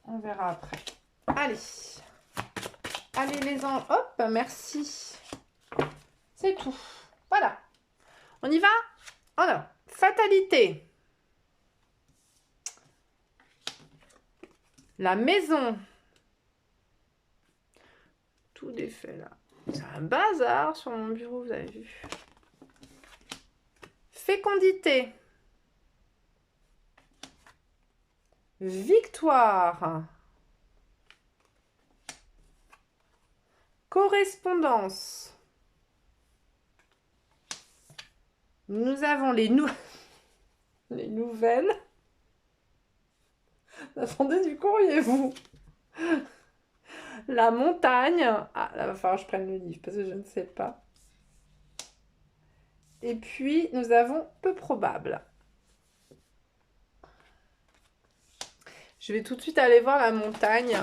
On verra après. Allez. Allez les ans. Hop, merci. C'est tout. Voilà. On y va? Alors, fatalité. La maison. Tout défait là. C'est un bazar sur mon bureau, vous avez vu. Fécondité. Victoire. Correspondance. Nous avons les nouvelles. Attendez du courrier, vous. La montagne. Ah, là, il va falloir que je prenne le livre parce que je ne sais pas. Et puis, nous avons peu probable. Je vais tout de suite aller voir la montagne.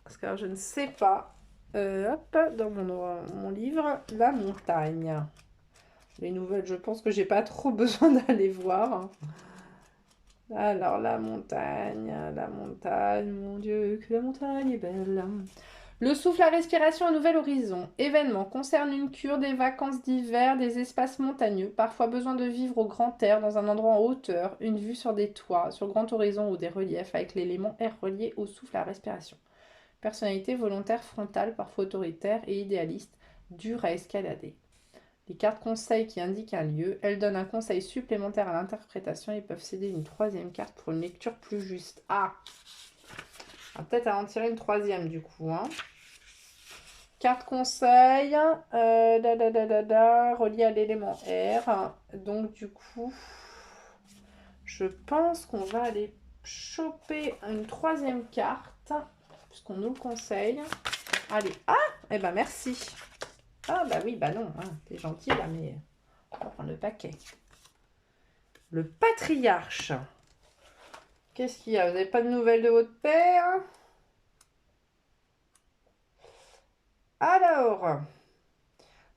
Parce que alors, je ne sais pas. Hop, dans mon livre, la montagne. Les nouvelles, je pense que j'ai pas trop besoin d'aller voir. Alors, la montagne, mon Dieu, que la montagne est belle. Le souffle, la respiration, un nouvel horizon. Événement concerne une cure, des vacances d'hiver, des espaces montagneux. Parfois besoin de vivre au grand air, dans un endroit en hauteur, une vue sur des toits, sur grand horizon ou des reliefs avec l'élément air relié au souffle, à la respiration. Personnalité volontaire frontale, parfois autoritaire et idéaliste, dure à escalader. Les cartes conseils qui indiquent un lieu, elles donnent un conseil supplémentaire à l'interprétation et peuvent céder une troisième carte pour une lecture plus juste. Ah, on va peut-être en tirer une troisième du coup. Hein. Carte conseil, relié à l'élément R. Donc du coup, je pense qu'on va aller choper une troisième carte, puisqu'on nous le conseille. Allez, ah, eh ben merci. Ah bah oui, bah non, hein, t'es gentil là, mais on va prendre le paquet. Le patriarche. Qu'est-ce qu'il y a? Vous n'avez pas de nouvelles de votre père? Alors,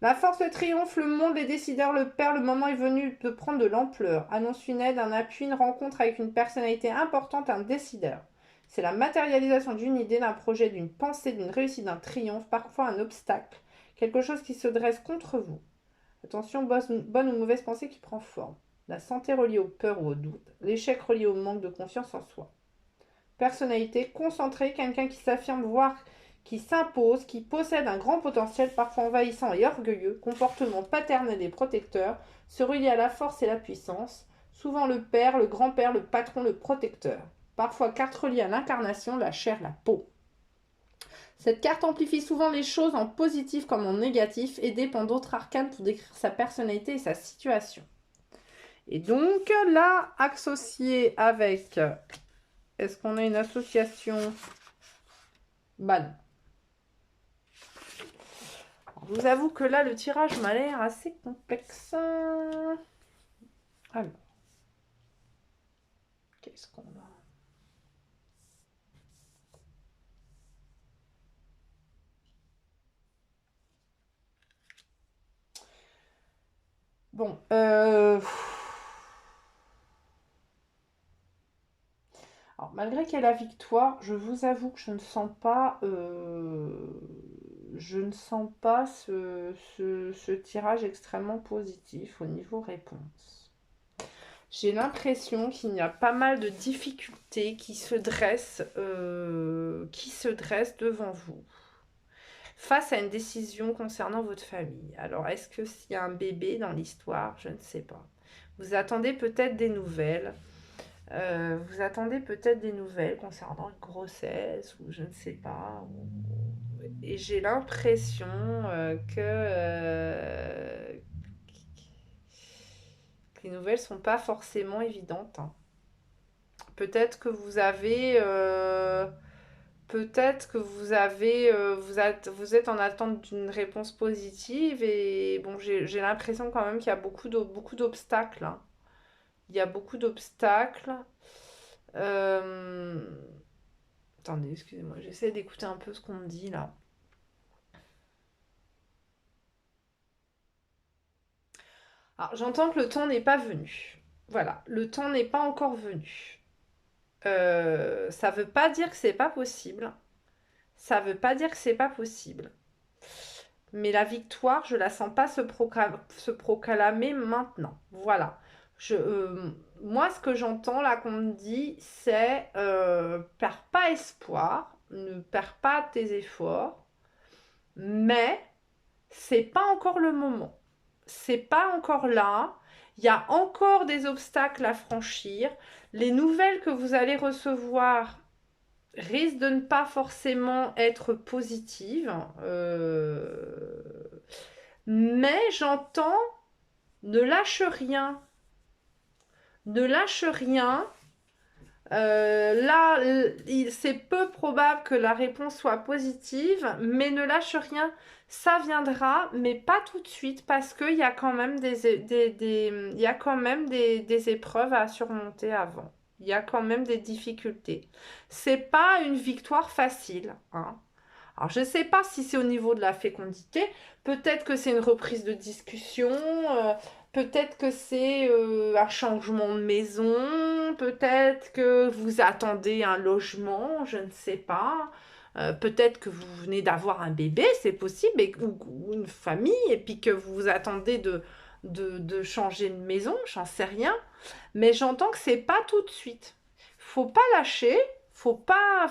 la force triomphe, le monde, les décideurs, le père, le moment est venu de prendre de l'ampleur. Annonce une aide, un appui, une rencontre avec une personnalité importante, un décideur. C'est la matérialisation d'une idée, d'un projet, d'une pensée, d'une réussite, d'un triomphe, parfois un obstacle. Quelque chose qui se dresse contre vous. Attention, bonne ou mauvaise pensée qui prend forme. La santé reliée aux peurs ou aux doutes. L'échec relié au manque de confiance en soi. Personnalité, concentrée, quelqu'un qui s'affirme, voire qui s'impose, qui possède un grand potentiel, parfois envahissant et orgueilleux. Comportement paternel et protecteur, se relie à la force et la puissance. Souvent le père, le grand-père, le patron, le protecteur. Parfois carte reliée à l'incarnation, la chair, la peau. Cette carte amplifie souvent les choses en positif comme en négatif et dépend d'autres arcanes pour décrire sa personnalité et sa situation. Et donc là, associé avec... Est-ce qu'on a une association? Bah non. Je vous avoue que là, le tirage m'a l'air assez complexe. Alors, qu'est-ce qu'on a? Bon, alors, malgré qu'il y ait la victoire, je vous avoue que je ne sens pas, ce tirage extrêmement positif au niveau réponse. J'ai l'impression qu'il y a pas mal de difficultés qui se dressent devant vous. face à une décision concernant votre famille. Alors, est-ce que s'il y a un bébé dans l'histoire? Je ne sais pas. Vous attendez peut-être des nouvelles. Vous attendez peut-être des nouvelles concernant une grossesse ou je ne sais pas. Et j'ai l'impression que les nouvelles sont pas forcément évidentes, hein. Peut-être que vous avez peut-être que vous êtes en attente d'une réponse positive et bon, j'ai l'impression quand même qu'il y a beaucoup d'obstacles, hein. Il y a beaucoup d'obstacles. Euh, Attendez, excusez-moi, j'essaie d'écouter un peu ce qu'on me dit là. Alors, j'entends que le temps n'est pas venu. Voilà, le temps n'est pas encore venu. Ça veut pas dire que c'est pas possible. Ça veut pas dire que c'est pas possible. Mais la victoire, je la sens pas se proclamer maintenant. Voilà. Moi, ce que j'entends là qu'on me dit, c'est perds pas espoir, ne perds pas tes efforts, mais c'est pas encore le moment. C'est pas encore là. Il y a encore des obstacles à franchir. Les nouvelles que vous allez recevoir risquent de ne pas forcément être positives. Mais j'entends ne lâche rien. Ne lâche rien. Là, c'est peu probable que la réponse soit positive, mais ne lâche rien, ça viendra, mais pas tout de suite, parce qu'il y a quand même il y a quand même des épreuves à surmonter avant. Il y a quand même des difficultés. C'est pas une victoire facile, hein. Alors, je ne sais pas si c'est au niveau de la fécondité, peut-être que c'est une reprise de discussion, peut-être que c'est un changement de maison, peut-être que vous attendez un logement, je ne sais pas. Peut-être que vous venez d'avoir un bébé, c'est possible, ou une famille, et puis que vous attendez de changer de maison, j'en sais rien. Mais j'entends que c'est pas tout de suite. Faut pas lâcher, faut pas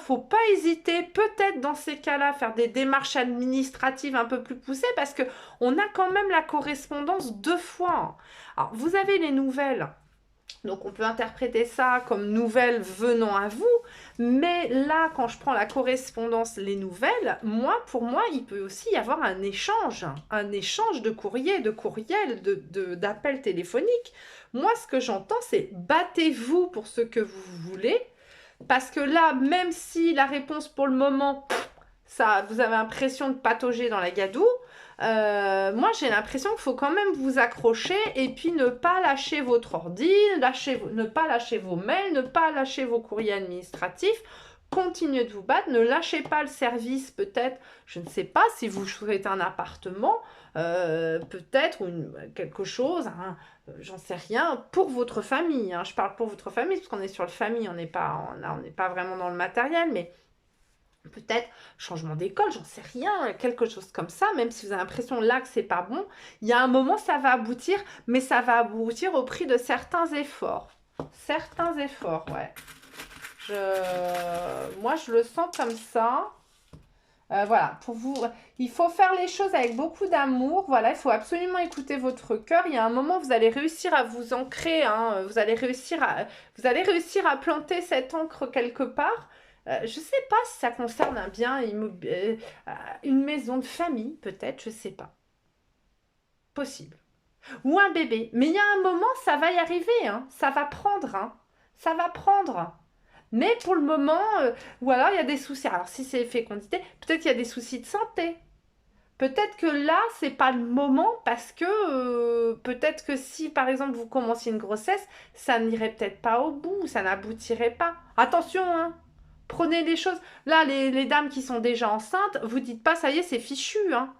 hésiter, peut-être dans ces cas-là, faire des démarches administratives un peu plus poussées parce que on a quand même la correspondance deux fois. Alors, vous avez les nouvelles. Donc on peut interpréter ça comme nouvelles venant à vous, mais là, quand je prends la correspondance, les nouvelles, pour moi, il peut aussi y avoir un échange de courrier, de courriel, d'appels téléphoniques. Moi, ce que j'entends, c'est battez-vous pour ce que vous voulez, parce que là, même si la réponse pour le moment, ça, vous avez l'impression de patauger dans la gadoue, moi j'ai l'impression qu'il faut quand même vous accrocher et puis ne pas lâcher votre ordi, ne pas lâcher vos mails, ne pas lâcher vos courriers administratifs. Continuez de vous battre, ne lâchez pas le service peut-être, je ne sais pas si vous souhaitez un appartement, peut-être quelque chose, hein, j'en sais rien, pour votre famille, hein. Je parle pour votre famille parce qu'on est sur le famille, on n'est pas vraiment dans le matériel, mais peut-être changement d'école, j'en sais rien, quelque chose comme ça, même si vous avez l'impression là que c'est pas bon, il y a un moment ça va aboutir, mais ça va aboutir au prix de certains efforts. Certains efforts, ouais. Moi, je le sens comme ça. Voilà, pour vous, il faut faire les choses avec beaucoup d'amour. Voilà, il faut absolument écouter votre cœur. Il y a un moment, vous allez réussir à vous ancrer, hein, vous allez réussir à planter cette encre quelque part. Je ne sais pas si ça concerne un bien immobilier, une maison de famille, peut-être, je ne sais pas. Possible. Ou un bébé. Mais il y a un moment, ça va y arriver, hein. Ça va prendre, hein. Ça va prendre. Mais pour le moment, ou alors il y a des soucis. Alors si c'est fécondité, peut-être qu'il y a des soucis de santé. Peut-être que là, c'est pas le moment parce que peut-être que si par exemple vous commenciez une grossesse, ça n'irait peut-être pas au bout, ça n'aboutirait pas. Attention, hein. Prenez les choses. Là, les dames qui sont déjà enceintes, vous dites pas ça y est, c'est fichu, hein.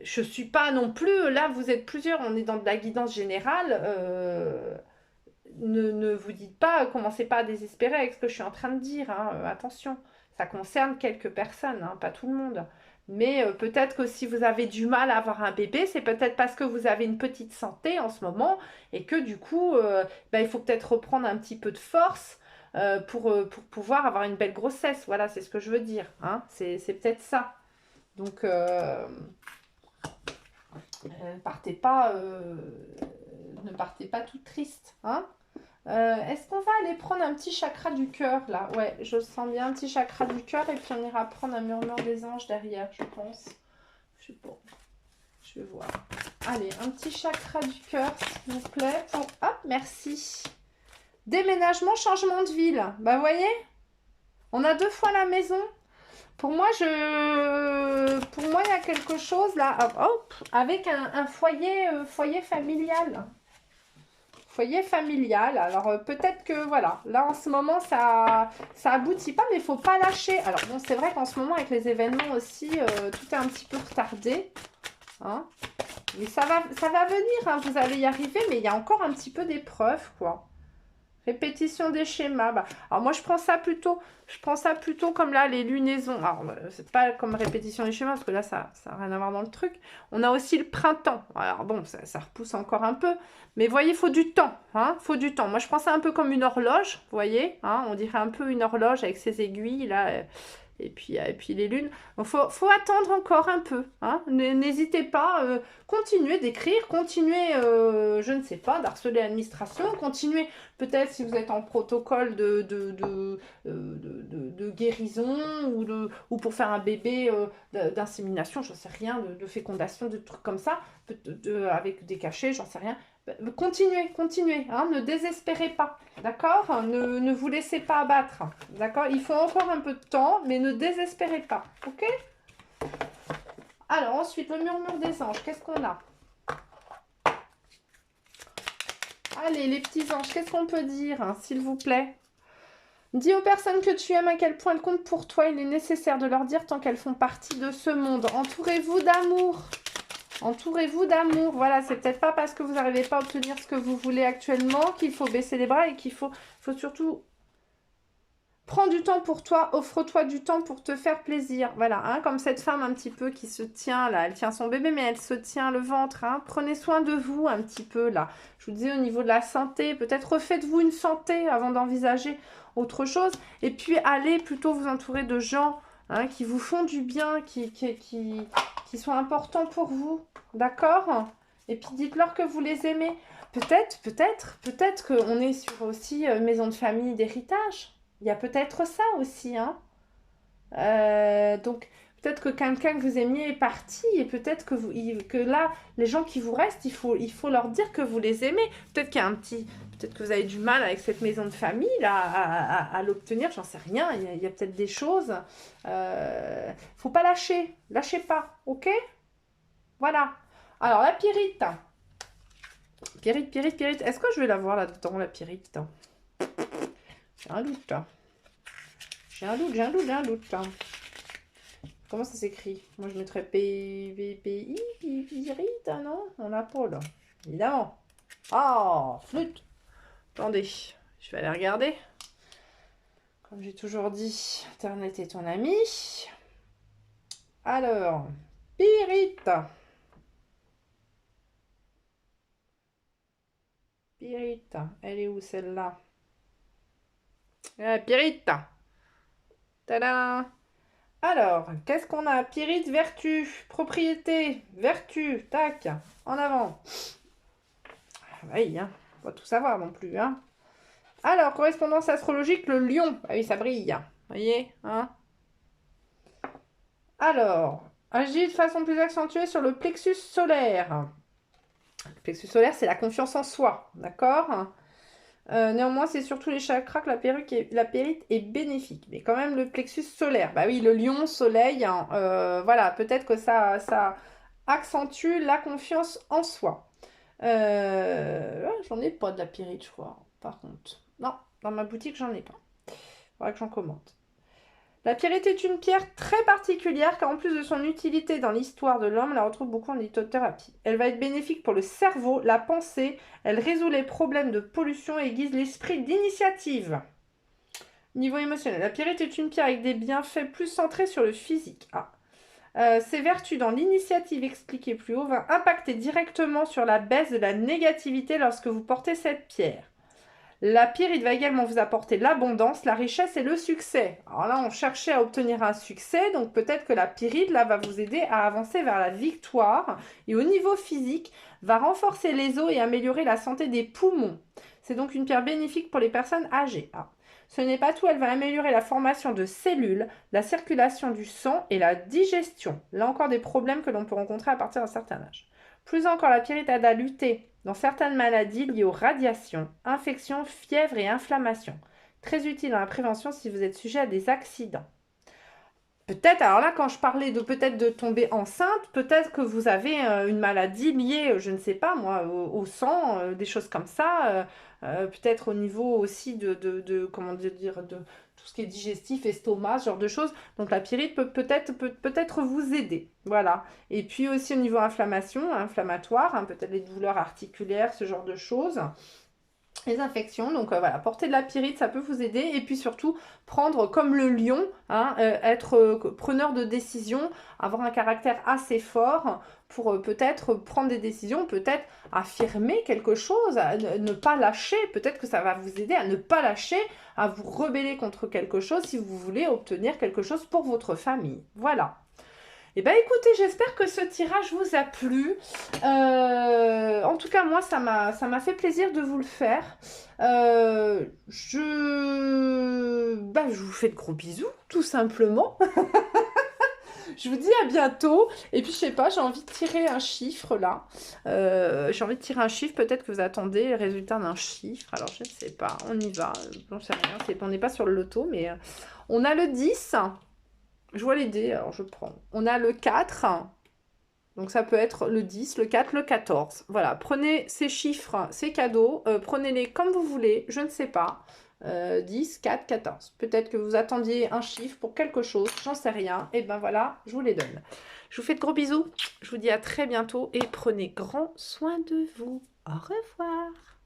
Je suis pas non plus. Là, vous êtes plusieurs, on est dans de la guidance générale. Ne vous dites pas, commencez pas à désespérer avec ce que je suis en train de dire, hein, attention, ça concerne quelques personnes, hein, pas tout le monde. Mais peut-être que si vous avez du mal à avoir un bébé, c'est peut-être parce que vous avez une petite santé en ce moment et que du coup, il faut peut-être reprendre un petit peu de force. pour pouvoir avoir une belle grossesse. Voilà, c'est ce que je veux dire. Hein. C'est peut-être ça. Donc, ne partez pas tout triste. Hein. Est-ce qu'on va aller prendre un petit chakra du cœur là? Ouais, je sens bien un petit chakra du cœur et puis on ira prendre un murmure des anges derrière, je pense. Je sais pas. Je vais voir. Allez, un petit chakra du cœur, s'il vous plaît. Pour... Hop, merci. Déménagement, changement de ville. Bah, vous voyez, on a 2 fois la maison. Pour moi, il y a quelque chose là, hop, avec un foyer, foyer familial. Foyer familial. Alors, peut-être que, voilà, là, en ce moment, ça aboutit pas, mais il faut pas lâcher. Alors, bon, c'est vrai qu'en ce moment, avec les événements aussi, tout est un petit peu retardé. Hein. Mais ça va venir, hein, vous allez y arriver, mais il y a encore un petit peu d'épreuves, quoi. Répétition des schémas. Bah, alors moi, je prends ça plutôt comme là, les lunaisons. Alors, c'est pas comme répétition des schémas, parce que là, ça n'a rien à voir dans le truc. On a aussi le printemps. Alors bon, ça repousse encore un peu. Mais vous voyez, il faut du temps. Hein, faut du temps. Moi, je prends ça un peu comme une horloge, vous voyez. Hein, on dirait un peu une horloge avec ses aiguilles, là. Et puis les lunes. Donc, faut attendre encore un peu. Hein. N'hésitez pas. Continuez d'écrire. Continuez, je ne sais pas, d'harceler l'administration. Continuez, peut-être, si vous êtes en protocole de guérison ou pour faire un bébé d'insémination, j'en sais rien, de fécondation, de trucs comme ça, avec des cachets, j'en sais rien. Continuez, hein, ne désespérez pas, d'accord? Ne vous laissez pas abattre, d'accord? Il faut encore un peu de temps, mais ne désespérez pas, ok? Alors, ensuite, le murmure des anges, qu'est-ce qu'on a? Allez, les petits anges, qu'est-ce qu'on peut dire, hein, s'il vous plaît? Dis aux personnes que tu aimes à quel point elles comptent pour toi. Il est nécessaire de leur dire tant qu'elles font partie de ce monde. Entourez-vous d'amour. Entourez-vous d'amour. Voilà, c'est peut-être pas parce que vous n'arrivez pas à obtenir ce que vous voulez actuellement qu'il faut baisser les bras et qu'il faut surtout prendre du temps pour toi. Offre-toi du temps pour te faire plaisir. Voilà, hein, comme cette femme un petit peu qui se tient là. Elle tient son bébé, mais elle se tient le ventre. Hein. Prenez soin de vous un petit peu là. Je vous disais au niveau de la santé, peut-être refaites-vous une santé avant d'envisager autre chose. Et puis allez plutôt vous entourer de gens hein, qui vous font du bien, qui sont importants pour vous. D'accord? Et puis dites-leur que vous les aimez. Peut-être qu'on est sur aussi maison de famille d'héritage. Il y a peut-être ça aussi. Hein. Donc peut-être que quelqu'un que vous aimiez est parti et peut-être que là, les gens qui vous restent, il faut leur dire que vous les aimez. Peut-être qu'il y a peut-être que vous avez du mal avec cette maison de famille là, à l'obtenir, j'en sais rien. Il y a peut-être des choses. Faut pas lâcher. Lâchez pas, ok? Voilà. Alors, la pyrite. Pyrite. Est-ce que je vais la voir là-dedans, la pyrite? J'ai un doute. J'ai un doute. Comment ça s'écrit? Moi, je mettrais PVPI, pyrite, non? On n'a pas, là. Évidemment. Ah, flûte. Attendez, je vais aller regarder. Comme j'ai toujours dit, Internet est ton ami. Alors, pyrite. Pyrite, elle est où celle-là? Pyrite. Tada! Alors, qu'est-ce qu'on a? Pyrite, vertu, propriété, vertu, tac, en avant. Oui, hein, faut pas tout savoir non plus, hein. Alors, correspondance astrologique, le lion. Ah oui, ça brille, vous voyez, hein. Alors, agit de façon plus accentuée sur le plexus solaire. Le plexus solaire, c'est la confiance en soi, d'accord? Néanmoins, c'est surtout les chakras que la pyrite est bénéfique. Mais quand même, le plexus solaire. Bah oui, le lion, soleil, hein, voilà, peut-être que ça accentue la confiance en soi. J'en ai pas de la pyrite, je crois, par contre. Non, dans ma boutique, j'en ai pas. Faudra que j'en commande. La pyrite est une pierre très particulière car en plus de son utilité dans l'histoire de l'homme, on la retrouve beaucoup en lithothérapie. Elle va être bénéfique pour le cerveau, la pensée, elle résout les problèmes de pollution et aiguise l'esprit d'initiative. Niveau émotionnel, la pyrite est une pierre avec des bienfaits plus centrés sur le physique. Ses vertus dans l'initiative expliquée plus haut vont impacter directement sur la baisse de la négativité lorsque vous portez cette pierre. La pyrite va également vous apporter l'abondance, la richesse et le succès. Alors là, on cherchait à obtenir un succès, donc peut-être que la pyrite, là, va vous aider à avancer vers la victoire. Et au niveau physique, va renforcer les os et améliorer la santé des poumons. C'est donc une pierre bénéfique pour les personnes âgées. Ah. Ce n'est pas tout, elle va améliorer la formation de cellules, la circulation du sang et la digestion. Là encore des problèmes que l'on peut rencontrer à partir d'un certain âge. Plus encore, la pyrite aide à lutter dans certaines maladies liées aux radiations, infections, fièvres et inflammations. Très utile dans la prévention si vous êtes sujet à des accidents. Peut-être, alors là, quand je parlais de peut-être de tomber enceinte, peut-être que vous avez une maladie liée, je ne sais pas moi, au sang, des choses comme ça. Peut-être au niveau aussi comment dire, de tout ce qui est digestif, estomac, ce genre de choses. Donc la pyrite peut-être vous aider. Voilà. Et puis aussi au niveau inflammation, inflammatoire, hein, peut-être les douleurs articulaires, ce genre de choses. Les infections, donc voilà, porter de la pyrite, ça peut vous aider. Et puis surtout, prendre comme le lion, hein, être preneur de décision, avoir un caractère assez fort pour peut-être prendre des décisions, peut-être affirmer quelque chose, ne pas lâcher. Peut-être que ça va vous aider à ne pas lâcher, à vous rebeller contre quelque chose si vous voulez obtenir quelque chose pour votre famille. Voilà. Eh bien, écoutez, j'espère que ce tirage vous a plu. En tout cas, moi, ça m'a fait plaisir de vous le faire. Je vous fais de gros bisous, tout simplement. Je vous dis à bientôt. Et puis, je sais pas, j'ai envie de tirer un chiffre, là. J'ai envie de tirer un chiffre. Peut-être que vous attendez le résultat d'un chiffre. Alors, je ne sais pas. On y va. J'en sais rien. On n'est pas sur le loto, mais on a le 10. Je vois les dés, alors je prends. On a le 4, donc ça peut être le 10, le 4, le 14. Voilà, prenez ces chiffres, ces cadeaux, prenez-les comme vous voulez, je ne sais pas. 10, 4, 14. Peut-être que vous attendiez un chiffre pour quelque chose, j'en sais rien. Et ben voilà, je vous les donne. Je vous fais de gros bisous, je vous dis à très bientôt et prenez grand soin de vous. Au revoir.